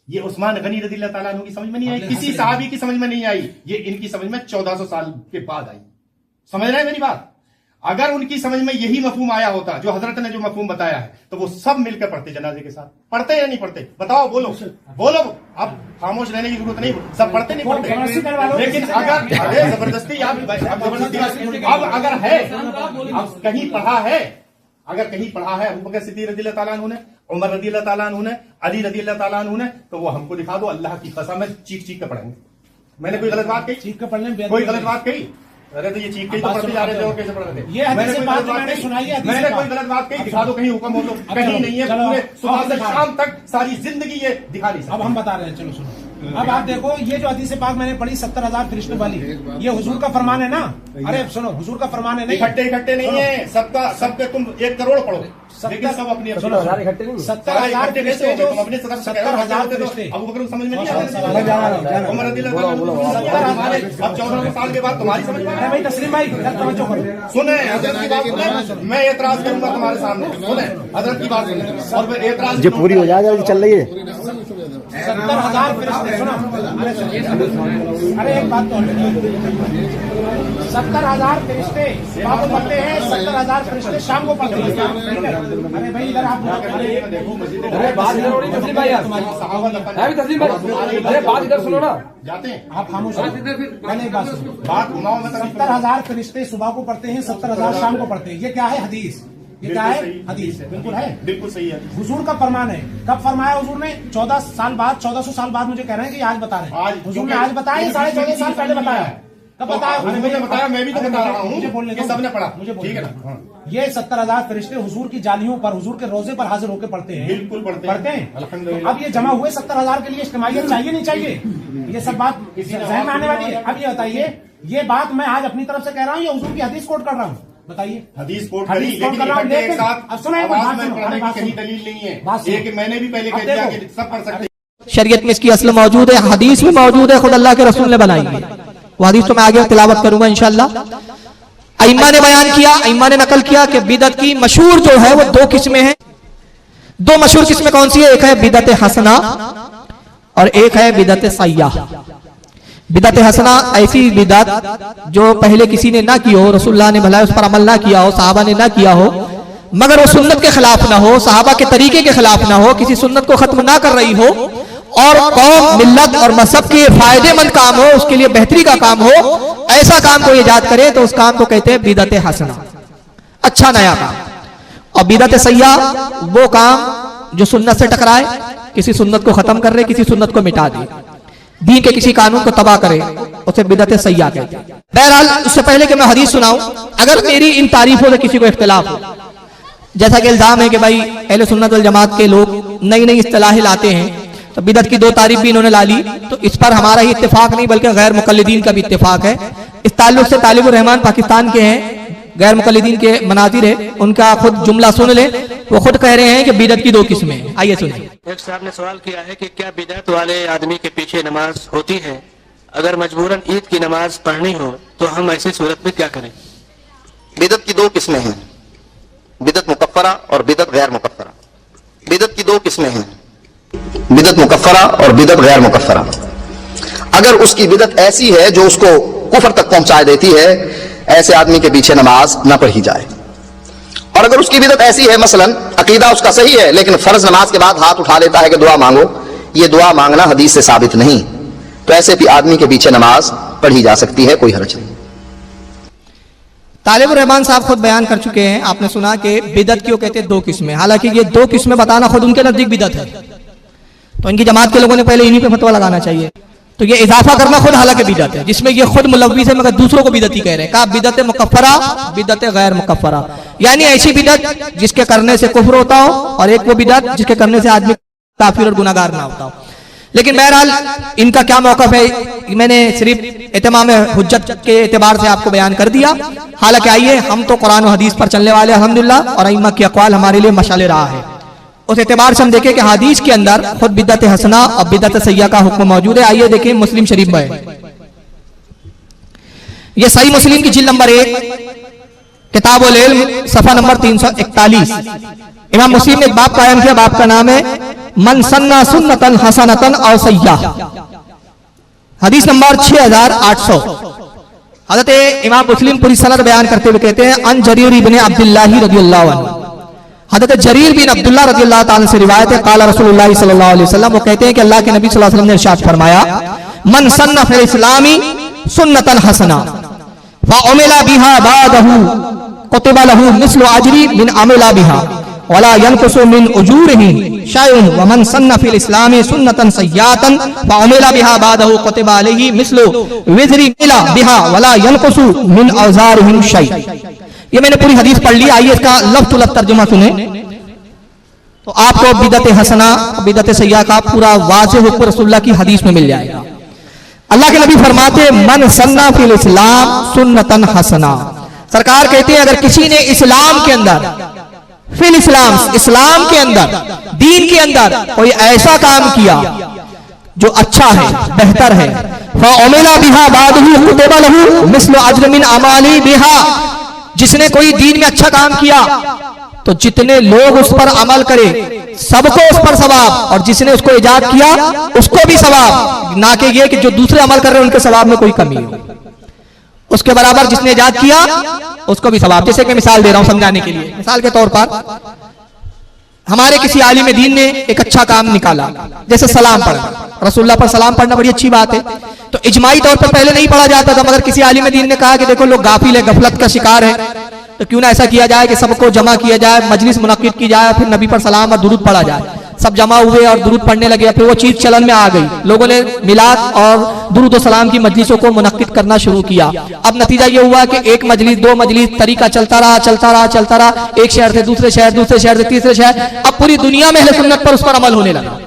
S2: ये उस्मान गनी रज़ियल्लाहु ताला अन्हु की समझ में नहीं आई, किसी सहाबी की समझ में नहीं आई, ये इनकी समझ में 1400 साल के बाद आई। समझ रहे हैं मेरी बात? अगर उनकी समझ में यही मफहूम आया होता जो हजरत ने जो मफहूम बताया है, तो वो सब मिलकर पढ़ते जनाजे के साथ। पढ़ते या नहीं पढ़ते? बताओ, बोलो बोलो। अब खामोश रहने की जरूरत नहीं, सब पढ़ते नहीं पढ़ते। लेकिन अगर अरे जबरदस्ती आप जबरदस्ती अब अगर है, अब कहीं पढ़ा है, अगर कहीं पढ़ा है अबू बकर सिद्दीक रज़ियल्लाहु ताला अन्हु ने, उमर रज़ियल्लाहु ताला अन्हु ने, अली रज़ियल्लाहु ताला अन्हु ने, तो वो हमको दिखा दो। अल्लाह की कसम है चीख चीख के पढ़ेंगे। मैंने कोई गलत बात कही?
S3: चीख के पढ़ने में
S2: कोई गलत बात कही? अरे तो ये चीख के तो पढ़ते जा रहे थे और कैसे पढ़ रहे थे?
S3: ये हदीस से बात मैंने सुनाई है।
S2: मैंने कोई गलत बात कही? दिखा दो कहीं हुक्म हो तो। कहीं नहीं है, पूरे सुबह से शाम तक सारी जिंदगी ये दिखा नहीं सकते।
S3: अब हम बता रहे हैं, चलो सुनो। अब आप देखो, ये जो हदीस पाक मैंने पढ़ी 70,000 फरिश्तों वाली, ये हुजूर का फरमान है ना? अरे सुनो, हुजूर का फरमान है नहीं,
S2: इकट्ठे इकट्ठे नहीं है सबका, सबके तुम 1 करोड़ पढ़ो, लेकिन सब अपनी
S3: 70,000 फरिश्ते, जो 70,000 फरिश्ते
S2: अबू बकर समझ में नहीं आया, उमर रज़ियल्लाहु ताला अन्हु अब 14 साल के बाद तुम्हारी समझ में आया।
S3: भाई तस्लीम भाई तवज्जो करो,
S2: सुने हजरत की बात सुने, मैं एतराज करूंगा तुम्हारे सामने। सुने हजरत की बात सुने और मैं एतराज
S4: जो पूरी हो जाएगा चल रही है।
S3: 70,000 फरिश्ते, सुनो, अरे एक बात तो 70,000 फरिश्ते सुबह को पढ़ते हैं, 70,000 फरिश्ते शाम को पढ़ते हैं। अरे भाई इधर आप
S7: अरे बात इधर हो रही तस्लीम भाई यार, तस्लीम भाई अरे बात इधर सुनो ना।
S2: जाते हैं
S3: आप खामोश हो। मैंने एक बात सुनो,
S2: बात घुमाओ मत।
S3: 70,000 फरिश्ते सुबह को पढ़ते हैं, 70,000 शाम को पढ़ते हैं। ये क्या है? हदीस। ये क्या है? हदीस। बिल्कुल है,
S2: बिल्कुल सही है।
S3: हुजूर का फरमान है। कब फरमाया हुजूर ने? 14 साल बाद, 1400 साल बाद। मुझे कह रहे हैं कि आज बता रहे हैं।
S2: आज
S3: हुजूर ने आज बताया, 14.5 साल पहले बताया। कब बताया?
S2: मुझे बताया, मैं भी तो बता रहा हूँ,
S3: मुझे बोलने दो,
S2: सबने पढ़ा,
S3: मुझे
S2: ठीक है
S3: बोलने
S2: ना?
S3: दो। ये 70,000 फरिश्ते हुजूर की जालियों पर, हुजूर के रोजे पर हाजिर होकर पढ़ते हैं।
S2: बिल्कुल पढ़ते हैं।
S3: तो अब ये जमा हुए 70,000 के लिए इज्तिमाइयत चाहिए नहीं चाहिए? ये सब बात ज़हन में आने वाली है। अब ये बताइए, ये बात मैं आज अपनी तरफ से कह रहा हूँ या हुजूर की हदीस कोट कर रहा हूँ? बताइए।
S2: हदीस कोट करी, लेकिन इकट्ठे एक साथ
S3: अब सुनो,
S2: आवाज में पढ़ने की कहीं दलील नहीं है। एक मैंने भी पहले कह दिया कि सब पढ़ सकते।
S10: शरीयत में इसकी असल मौजूद है, हदीस में मौजूद है, खुद अल्लाह के रसूल ने बनाई है। वो हदीस तो मैं आगे तिलावत करूंगा इंशाअल्लाह। अइम्मा ने बयान किया, अइम्मा ने नकल किया कि बिदत की मशहूर जो है वो 2 किस्में हैं। 2 मशहूर किस्में कौन सी है? एक है बिदत हसना और एक है बिदत सय्याह। बिदत हसना ऐसी बिदत जो पहले किसी ने ना की हो, रसूलुल्लाह ने भला उस पर अमल ना किया हो, सहाबा ने ना किया हो, मगर वो सुन्नत के खिलाफ ना हो, सहाबा के तरीके के खिलाफ ना हो, किसी सुन्नत को खत्म ना कर रही हो और कौम, मिल्लत और मजहब के फायदेमंद काम हो, उसके लिए बेहतरी का काम हो, ऐसा काम को ईजाद करे तो उस काम को कहते हैं बिदत हसना, अच्छा नया काम। और बिदत सय्याह वो काम जो सुन्नत से टकराए, किसी सुन्नत को खत्म कर रहे, किसी सुन्नत को मिटा दे, दीन के किसी कानून को तबाह करे, उसे बिदत सय्याह कहते हैं। बहरहाल उससे पहले कि मैं हदीस सुनाऊं, अगर मेरी इन तारीफों से किसी को इख्तिलाफ हो, जैसा कि इल्जाम है कि भाई अहले सुन्नत वल जमात के लोग नई नई इस्तिलाहें लाते हैं, तो बिदत की 2 तारीफ भी इन्होंने ला ली, तो इस पर हमारा ही इत्तेफाक नहीं बल्कि गैर मुकल्लिदीन का भी इत्तेफाक है। इस ताल्लुक से तालिबुर रहमान पाकिस्तान के हैं, गैर मुकल्लिदीन के मनाजिर है, उनका खुद जुमला सुन ले। वो खुद कह रहे हैं कि बिदत की 2 किस्में हैं। आइए सुनिए।
S11: एक साहब ने सवाल किया है कि क्या बिदअत वाले आदमी के पीछे नमाज होती है? अगर मजबूरन ईद की नमाज पढ़नी हो तो हम ऐसी सूरत में क्या करें?
S12: बिदअत की 2 किस्में हैं, बिदअत मुकफ्फरा और बिदअत गैर मुकफ्फरा। बिदअत की 2 किस्में हैं, बिदअत मुकफ्फरा और बिदअत गैर मुकफ्फरा। अगर उसकी बिदअत ऐसी है जो उसको कुफर तक पहुंचा देती है, ऐसे आदमी के पीछे नमाज न पढ़ी जाए। और अगर उसकी बिदअत ऐसी है, मसलन अकीदा उसका सही है लेकिन फर्ज नमाज के बाद हाथ उठा लेता है कि दुआ मांगो, ये दुआ मांगना हदीस से साबित नहीं, तो ऐसे भी आदमी के पीछे नमाज पढ़ी जा सकती है, कोई हर्ज नहीं।
S10: तालिबुर रहमान साहब खुद बयान कर चुके हैं, आपने सुना कि बिदअत क्यों कहते हैं 2 किस्में, हालांकि ये 2 किस्में बताना खुद उनके नजदीक बिदअत है, तो इनकी जमात के लोगों ने पहले इन्हीं पे फतवा लगाना चाहिए। तो ये इजाफा करना खुद हालांकि बिदअत है, जिसमें ये खुद मुलव्विस है मगर दूसरों को बिदअती कह रहे हैं। कहा बिदअत मुकफ्फरा, बिदअत गैर मुकफ्फरा, यानी ऐसी बिदअत जिसके करने से कुफ्र होता हो और एक वो बिदअत जिसके करने से आदमी काफिर और गुनाहगार ना होता हो। लेकिन बहरहाल इनका क्या मौक़िफ़ है, मैंने सिर्फ इत्माम हुज्जत के एतबार से आपको बयान कर दिया। हालांकि आइए, हम तो कुरान और हदीस पर चलने वाले अल्हम्दुलिल्लाह, और अइम्मा की अक़वाल हमारे लिए मशाल राह है। उस एतबार से हम देखें कि हदीस के अंदर खुद बिदअत हसना और बिदअत सय्या का हुक्म मौजूद है। आइए देखें मुस्लिम शरीफ में, यह सही मुस्लिम की जिल्द नंबर 1 किताबुल इल्म सफा नंबर 341। इमाम मुस्लिम ने एक बाब कायम किया, बाब का नाम है मन सन्ना सुन्नतन हसनतन और सय्या, हदीस नंबर 6800। हज़रत इमाम मुस्लिम पूरी सनद बयान करते हुए कहते हैं अन जरीर इब्ने अब्दुल्लाह रदियल्लाहु अन्हु, हज़रत जरीर बिन अब्दुल्लाह रदियल्लाहु ताला से रिवायत है, क़ाला रसूलुल्लाह सल्लल्लाहु अलैहि वसल्लम, वो कहते हैं कि अल्लाह के नबी सल्लल्लाहु अलैहि वसल्लम ने इरशाद फरमाया मन सन्ना फिल इस्लामी सुन्नतन हसना फअमिला बिहा बादहु कुतिबा लहू मिस्लु अजरी मिन अमिला बिहा वला यनकुसु मिन उजूरिही शैउन व मन सन्ना फिल इस्लामी सुन्नतन सय्यातन फअमिला बिहा बादहु कुतिबा अलैहि मिस्लु विज़री मिला बिहा वला यनकुसु मिन औज़ारिहिम शै। ये मैंने पूरी हदीस पढ़ ली, आइए इसका लफ्ज़ लफ्ज़ तर्जुमा सुने तो आपको बिदअत हसना बिदअत सय्या का पूरा वाज़ेह हुक्म रसूलुल्लाह की हदीस में मिल जाएगा। अल्लाह के नबी फरमाते मन सन्ना फिल इस्लाम सुन्नतन हसना, सरकार कहते हैं अगर किसी ने इस्लाम के अंदर फिल इस्लाम इस्लाम के अंदर दीन के अंदर कोई ऐसा काम किया जो अच्छा है बेहतर है, फअमिला बिहा बादहु कुतिबा लहू मिस्लु अज्र मिन अमाली बिहा, जिसने कोई दीन में अच्छा काम किया तो जितने लोग उस पर अमल करे सबको उस पर सवाब, और जिसने उसको इजाद किया उसको भी सवाब, ना कि ये कि जो दूसरे अमल कर रहे हैं उनके सवाब में कोई कमी हो, उसके बराबर जिसने इजाद किया उसको भी सवाब। जैसे कि मिसाल दे रहा हूं समझाने के लिए, मिसाल के तौर पर हमारे किसी आलिम दीन ने एक अच्छा काम निकाला, जैसे सलाम पढ़ना, रसूलुल्लाह पर सलाम पढ़ना बड़ी अच्छी बात है, तो इजमाई तौर पर पहले नहीं पढ़ा जाता था, मगर किसी आलिम दीन ने कहा कि देखो लोग गाफिल है, गफलत का शिकार है, तो क्यों ना ऐसा किया जाए कि सबको जमा किया जाए, मजलिस मुनक्किद की जाए, फिर नबी पर सलाम और दुरूद पढ़ा जाए। सब जमा हुए और दुरूद पढ़ने लगे, फिर वो चीज चलन में आ गई, लोगों ने मिलाद और दुरूद और सलाम की मजलिसों को मुनक्किद करना शुरू किया। अब नतीजा ये हुआ कि एक मजलिस दो मजलिस तरीका चलता रहा, एक शहर से दूसरे शहर, दूसरे शहर से तीसरे शहर, अब पूरी दुनिया में अहले सुन्नत पर उस पर अमल होने लगा,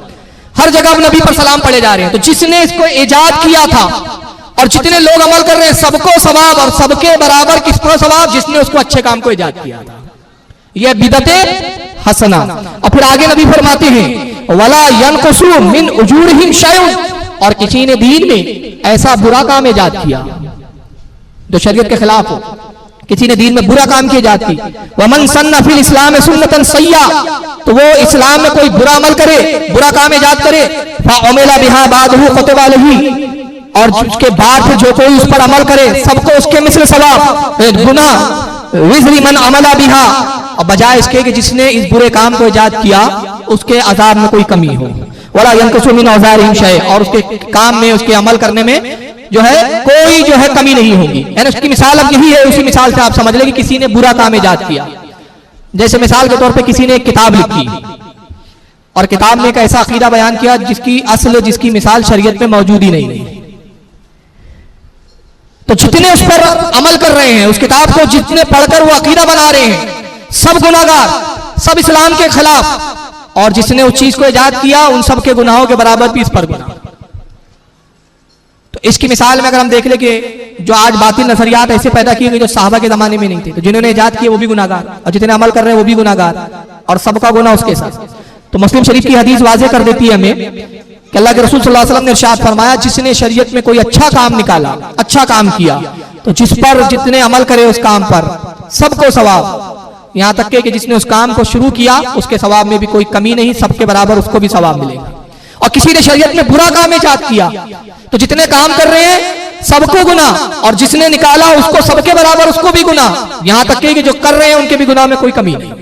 S10: हर जगह अब नबी पर सलाम पढ़े जा रहे हैं। तो जिसने इसको इजाद किया था और जितने लोग अमल कर रहे हैं सबको सवाब, और सबके बराबर किसको सवाब, जिसने उसको अच्छे काम को इजाद किया था। यह बिदअते हसना। और फिर आगे नबी फरमाते हैं वला यनकुसु मिन उजूरिहिम शैउन, और किसी ने दीन में ऐसा बुरा काम इजाद किया जो शरीयत के खिलाफ हो, किसी ने दीन में बुरा काम की इजाद की, वमन सन्ना फिल इस्लाम सुन्नतन सय्या, तो वो इस्लाम में कोई बुरा अमल करे, बुरा काम इजाद करे, फअमिला बिहा बादहु कुतिबा अलैहि, और उसके बाद फिर जो कोई उस पर अमल करे सबको उसके मिस्ल सवाब गुना विज़री मन अमला बिहा, और बजाय इसके कि जिसने इस बुरे काम को इजाद किया उसके अजाब में कोई कमी हो, वला यनकुसु मिन औज़ारिहिम शै, और उसके काम में उसके अमल करने में जो है कोई जो है कमी नहीं होगी। यानी उसकी मिसाल अब यही है, उसी मिसाल से आप समझ लें कि किसी ने बुरा काम इजाद किया, जैसे मिसाल के तौर पे किसी ने एक किताब लिखी और किताब में एक ऐसा अकीदा बयान किया जिसकी असल जिसकी मिसाल शरीयत में मौजूद ही नहीं है, तो जितने उस पर अमल कर रहे हैं, उस किताब को जितने पढ़कर वो अकीदा बना रहे हैं, सब गुनाहगार, सब इस्लाम के खिलाफ, और जिसने उस चीज को इजाद किया उन सब के गुनाहों के बराबर भी इस पर गुनाह। तो इसकी मिसाल में अगर हम देख ले कि जो आज बातिल नजरियात ऐसे पैदा किए गए जो साहबा के जमाने में नहीं थे, तो जिन्होंने इजाद किए वो भी गुनाहगार, और जितने अमल कर रहे हैं वो भी गुनाहगार, और सबका गुनाह उसके साथ। तो मुस्लिम शरीफ की हदीस वाज़ेह कर देती है हमें कि अल्लाह के रसूल सल्लल्लाहु अलैहि वसल्लम ने इरशाद फरमाया जिसने शरीयत में कोई अच्छा काम निकाला, अच्छा काम किया, तो जिस पर जितने अमल करे उस काम पर सबको सवाब, यहां तक कि जिसने उस काम को शुरू किया उसके सवाब में भी कोई कमी नहीं, सबके बराबर उसको भी सवाब मिलेगा। और किसी ने शरीयत में बुरा काम इजाद किया तो जितने काम कर रहे हैं सबको गुनाह, और जिसने निकाला उसको सबके बराबर उसको भी गुनाह, यहां तक कि जो कर रहे हैं उनके भी गुनाह में कोई कमी नहीं।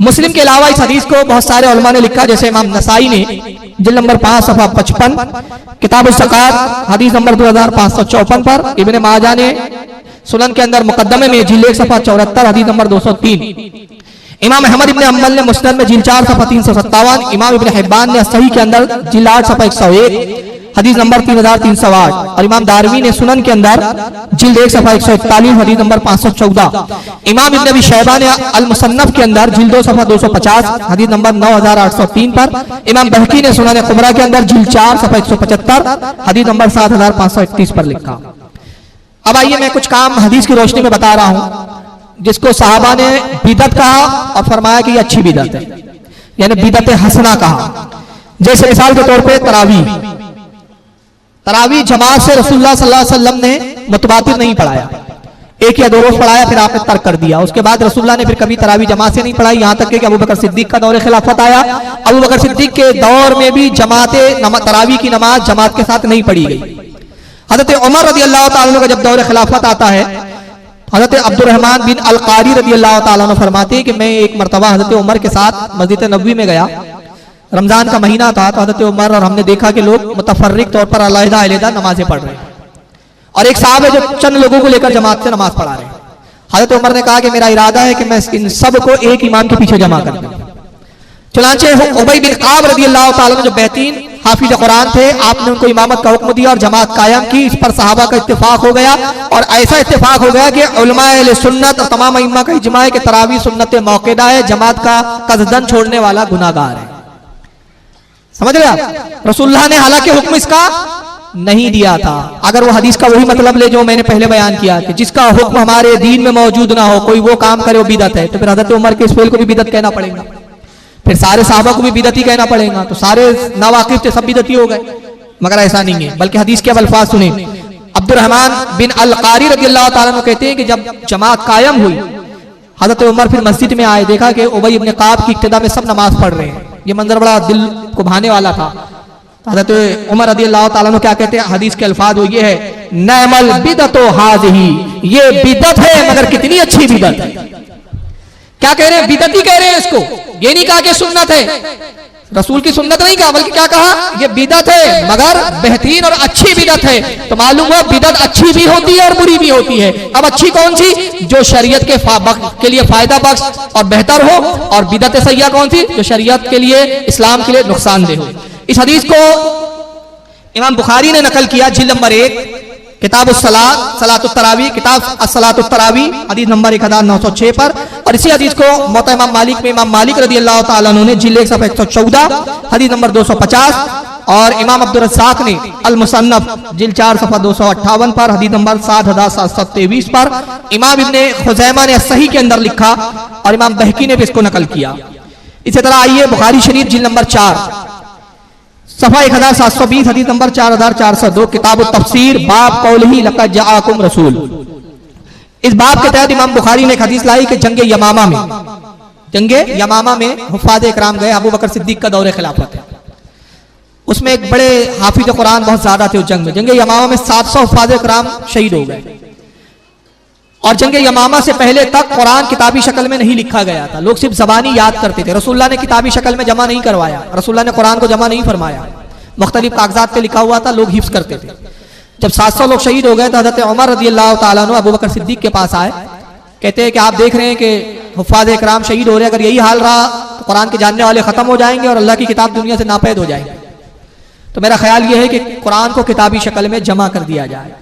S10: मुस्लिम के अलावा इस हदीस को बहुत सारे उलमा ने लिखा, जैसे इमाम नसाई ने जिल्द नंबर 5 सफ़ा 55 किताब ज़कात हदीस नंबर 2554 पर, इब्ने माजा ने सुनन के अंदर मुकद्दमे में जिल्द 1 सफ़ा 74 हदीस नंबर 203, इमाम अहमद इब्ने हम्बल ने मुस्नद में जिल्द 4 सफ़ा 357, इमाम इब्ने हिब्बान ने सही के अंदर जिल्द 8 सफ़ा 101 हदीस नंबर 3308, और इमाम दारवी ने सुनन के अंदर जिल्द 1 सफ़ा 141 हदीस नंबर 514, इमाम इब्न अबी शैबा ने अल मुसन्नफ के अंदर जिल्द 2 सफ़ा 250 हदीस नंबर 9803 पर, इमाम बहकी ने सुनन कुबरा के अंदर जिल्द 4 सफ़ा 175 हदीस नंबर 7531 पर लिखा। अब आइए मैं कुछ काम हदीस की रोशनी में बता रहा हूं जिसको सहाबा ने बिदअत कहा और फरमाया कि ये अच्छी बिदअत है। यानी बिदत हसना कहा। जैसे मिसाल के तौर पे तरावी जमात से रसूलुल्लाह सल्लल्लाहु अलैहि वसल्लम ने मुतवातिर नहीं पढ़ाया, एक या दो रोज पढ़ाया, फिर आपने तर्क कर दिया। उसके बाद रसूलुल्लाह ने फिर कभी तरावी जमात से नहीं पढ़ाई, यहां तक कि अबू बकर सिद्दीक का दौर खिलाफत आया। अबू बकर सिद्दीक के दौर में भी तरावी की नमाज जमात के साथ नहीं पढ़ी गई। हजरत उमर रज़ी अल्लाह ताला अन्हु का जब दौर खिलाफत आता है, हजरत अब्दुर्रहमान बिन अल कारी रज़ी अल्लाह ताला अन्हु फरमाते हैं कि मैं एक मरतबा हजरत उमर के साथ मस्जिद नबवी में गया, रमजान का महीना था, तो हजरत उमर और हमने देखा कि लोग मुतफर्रिक तौर पर अलग-अलग नमाजें पढ़ रहे हैं और एक साहब है जो चंद लोगों को लेकर जमात से नमाज पढ़ा रहे हैं। हजरत उमर ने कहा कि मेरा इरादा है कि मैं इन सब को एक इमाम के पीछे जमा कर दूं। चुनांचे उबई बिन काब रज़ी अल्लाह ताला जो बेहतरीन हाफिज कुरान थे, आपने उनको इमामत का हुक्म दिया और जमात कायम की। इस पर सहाबा का इत्तेफाक हो गया और ऐसा इत्तेफाक हो गया कि उलमाए अहले सुन्नत और तमाम इमाम का इजमा है कि तरावी सुन्नत मौक़िदा है, जमात का कसदन छोड़ने वाला गुनाहगार है। समझ रहे आप? रसूलुल्लाह ने हालांकि हुक्म इसका नहीं दिया था। अगर वो हदीस का वही मतलब ले जो मैंने पहले बयान किया कि जिसका हुक्म हमारे दीन में मौजूद ना हो, कोई वो काम करे वो बिदत है, तो फिर हजरत उमर के इस फेल को भी बिदत कहना पड़ेगा, फिर सारे साहबा को भी बिदती कहना पड़ेगा, तो सारे नावाकिफ थे सब बिदती हो गए। मगर ऐसा नहीं है, बल्कि हदीस के अब अल्फाज सुने। अब्दुर्रहमान बिन अल कारी रज़ी अल्लाह ताला अन्हु कहते हैं कि जब जमात कायम हुई, हजरत उमर फिर मस्जिद में आए, देखा कि उबई इब्न काब की इब्तिदा में सब नमाज पढ़ रहे हैं। ये मंजर बड़ा दिल को भाने वाला था। हजरत उमर रज़ी अल्लाह ताला अन्हु क्या कहते हैं, हदीस के अल्फाज वो ये है, नअमल बिदतो हाज़िही, ये बिदत है मगर कितनी अच्छी बिदत है। क्या कह रहे हैं? बिदती कह रहे हैं इसको, ये नहीं कहा कि सुन्नत है, रसूल की सुन्नत नहीं कहा, बल्कि क्या कहा, ये बिदत है मगर बेहतरीन और अच्छी बिदत है। तो मालूम हुआ बिदत अच्छी भी होती है और बुरी भी होती है। अब अच्छी कौन सी? जो शरीयत के लिए फायदा बख्श और बेहतर हो, और बिदत सय्या कौन सी? जो शरीयत के लिए, इस्लाम के लिए नुकसानदेह हो। इस हदीस को इमाम बुखारी ने नकल किया, जिल्द नंबर 1 किताब सलातुत तरावी, किताब सलातुत तरावी हदीस नंबर 1906 पर। और इसी हदीस को मौता इमाम मालिक में इमाम मालिक रज़ी अल्लाह ताला अन्हु ने जिल्द 1 सफ़ा 114 हदीस नंबर 250, और इमाम अब्दुर रज़्ज़ाक ने अल मुसन्नफ जिल्द 4 सफ़ा 258 पर हदीस नंबर 7723 पर। इमाम इब्ने खुज़ैमा ने सही के अंदर लिखा और इमाम बहकी ने भी इसको नकल किया। इसी तरह आइए बुखारी शरीफ जिल्द नंबर 4 सफ़ा 1720 हदीस नंबर 4402 किताब तफसीर बाब कौलिही लक़द जाअकुम रसूल। इस बाब के तहत इमाम बुखारी ने एक हदीस लाई कि जंगे यमामा में हुफ़ाज़ इकराम गए, अबू बकर सिद्दीक का दौरे खिलाफत है। उसमें एक बड़े हाफिज कुरान बहुत ज्यादा थे उस जंग में। जंगे यमामा में 700 हुफ़ाज़ इकराम शहीद हो गए। और जंगे यमामा से पहले तक कुरान किताबी शक्ल में नहीं लिखा गया था, लोग सिर्फ ज़बानी याद करते थे। रसूलुल्लाह ने किताबी शक्ल में जमा नहीं करवाया, रसूलुल्लाह ने कुरान को जमा नहीं फरमाया, मुख्तलिफ कागजात पे लिखा हुआ था, लोग हिफ्ज़ करते थे। जब 700 लोग शहीद हो गए तो हज़रत उमर रज़ी अल्लाह ताला अन्हु अबू बकर सिद्दीक के पास आए, कहते हैं कि आप देख रहे हैं कि हुफ़ाज़ इकराम शहीद हो रहे हैं, अगर यही हाल रहा तो कुरान के जानने वाले खत्म हो जाएंगे और अल्लाह की किताब दुनिया से नापैद हो जाएंगे। तो मेरा ख्याल यह है कि कुरान को किताबी शक्ल में जमा कर दिया जाए।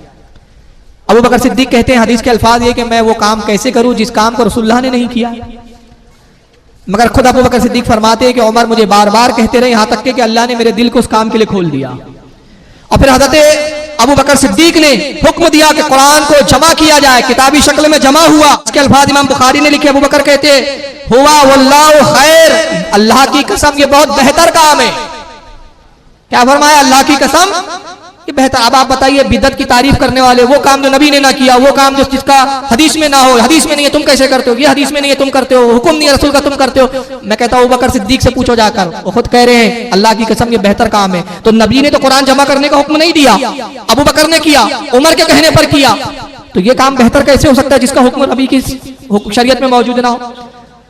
S10: अबू बकर सिद्दीक कहते हैं, हदीस के अल्फाज ये कि मैं वो काम कैसे करूं जिस काम को रसूलुल्लाह ने नहीं किया। मगर खुद अबू बकर सिद्दीक फरमाते हैं कि उमर मुझे बार बार कहते रहे, यहां तक कि अल्लाह ने मेरे दिल को उस काम के लिए खोल दिया। और फिर हज़रत अबू बकर सिद्दीक ने हुक्म दिया कि कुरान को जमा किया जाए, किताबी शक्ल में जमा हुआ। इसके अल्फाज इमाम बुखारी ने लिखे, अबू बकर कहते हुआ वल्लाहु खैर, अल्लाह की कसम ये बहुत बेहतर काम है। क्या फरमाया? अल्लाह की कसम ये बेहतर। अब आप बताइए, बिदत की तारीफ करने वाले, वो काम जो नबी ने ना किया, वो काम जो जिसका हदीस में ना हो, हदीस में नहीं है तुम कैसे करते हो, ये हदीस में नहीं है तुम करते हो, हुक्म नहीं है रसूल का तुम करते हो। मैं कहता हूँ अबू बकर सिद्दीक से पूछो जाकर, वो खुद कह रहे हैं अल्लाह की कसम ये बेहतर काम है। तो नबी ने तो कुरान जमा करने का हुक्म नहीं दिया, अबू बकर ने किया, उमर के कहने पर किया, तो ये काम बेहतर कैसे हो सकता है जिसका हुक्म नबी की शरीयत में मौजूद ना हो?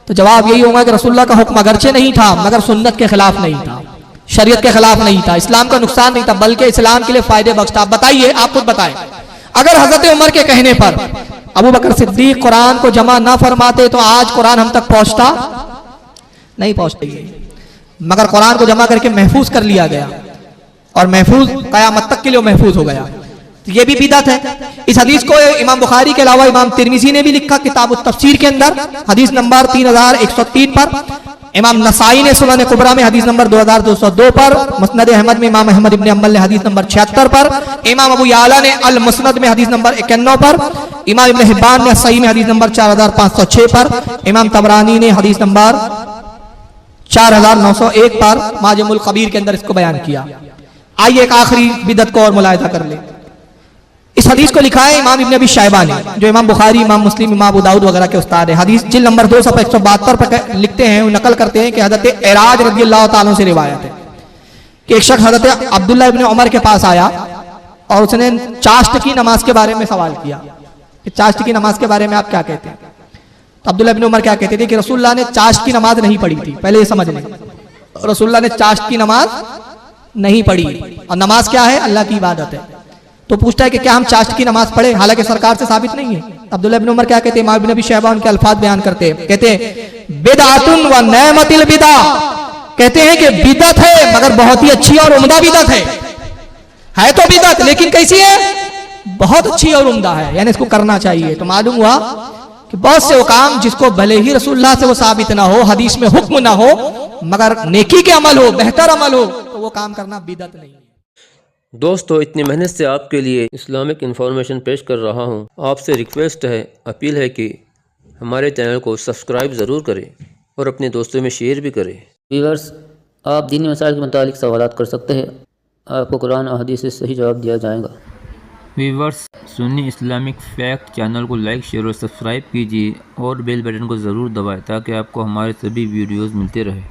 S10: तो जवाब यही होगा कि रसूलुल्लाह का हुक्म अगरचे नहीं था मगर सुन्नत के खिलाफ नहीं था, शरीयत के खिलाफ नहीं था, इस्लाम का नुकसान नहीं था, बल्कि इस्लाम के लिए फायदे बख्श था। आप बताइए, आप खुद बताएं, अगर हजरत उमर के कहने पर अबू बकर सिद्दीक कुरान को जमा ना फरमाते तो आज कुरान हम तक पहुंचता नहीं पहुंचती। मगर कुरान को जमा करके महफूज कर लिया गया और महफूज कयामत तक के लिए महफूज हो गया। तो ये भी बिदअत है। इस हदीस को इमाम बुखारी के अलावा इमाम तिरमिज़ी ने भी लिखा किताब तफसीर के अंदर हदीस नंबर 3103 पर। इमाम नसाई ने सुनन कुबरा में हदीस नंबर 2202 पर, मुस्नद अहमद में इमाम अहमद इब्न अम्बल ने हदीस नंबर 76 पर, इमाम अबू याला ने अल मुस्नद में हदीस नंबर 91 पर, इमाम इब्न हिब्बान ने सही में हदीस नंबर 4506 पर, इमाम तबरानी ने हदीस नंबर 4901 पर माजमुल कबीर के अंदर इसको बयान किया। आइए एक आखिरी बिदत को और मुलाहिजा कर ले। इस हदीस को लिखा है इमाम इब्न अबी शैबा ने, जो इमाम बुखारी, इमाम मुस्लिम, इमाम अबू दाऊद वगैरह के उस्ताद है। हदीस जिल्द नंबर 2 सफ़ा 172 पर लिखते हैं, नकल करते हैं कि हज़रत एराज रज़ियल्लाहु ताला से रिवायत है कि एक शख्स हज़रत अब्दुल्लाह इब्न उमर के पास आया और उसने चाश्त की नमाज के बारे में सवाल किया कि चाश्त की नमाज के बारे में आप क्या कहते हैं। तो अब्दुल्लाह इब्न उमर क्या कहते थे कि रसूलुल्लाह ने चाश्त की नमाज नहीं पढ़ी थी। पहले ये समझ लें, रसूलुल्लाह ने चाश्त की नमाज नहीं पढ़ी, और नमाज क्या है? अल्लाह की इबादत है। तो पूछता है कि क्या हम चाश्त की नमाज पढ़े, हालांकि सरकार से साबित नहीं है। अब्दुल्लाह इब्न उमर क्या कहते हैं, इमाम इब्न अबी शैबा उनके अल्फाज बयान करते हैं, कहते हैं बिदअतुन व नेमतिल बिदा, कहते हैं कि बिदत है मगर बहुत ही अच्छी और उम्दा बिदत है तो बिदत, लेकिन कैसी है? बहुत अच्छी और उम्दा है, यानी इसको करना चाहिए। तो मालूम हुआ कि बहुत से वो काम जिसको भले ही रसूलुल्लाह से वो साबित ना हो, हदीस में हुक्म ना हो, मगर नेकी के अमल हो, बेहतर अमल हो, तो वो काम करना बिदत नहीं है।
S13: दोस्तों, इतनी मेहनत से आपके लिए इस्लामिक इन्फॉर्मेशन पेश कर रहा हूँ। आपसे रिक्वेस्ट है, अपील है कि हमारे चैनल को सब्सक्राइब ज़रूर करें और अपने दोस्तों में शेयर भी करें।
S14: व्यूअर्स, आप दीनी मसाइल के मुतालिक सवालात कर सकते हैं, आपको कुरान और हदीस से सही जवाब दिया जाएगा।
S13: Viewers, Sunni Islamic fact channel को लाइक, शेयर और सब्सक्राइब कीजिए और बेल बटन को ज़रूर दबाएं ताकि आपको हमारे सभी वीडियोज़ मिलते रहे।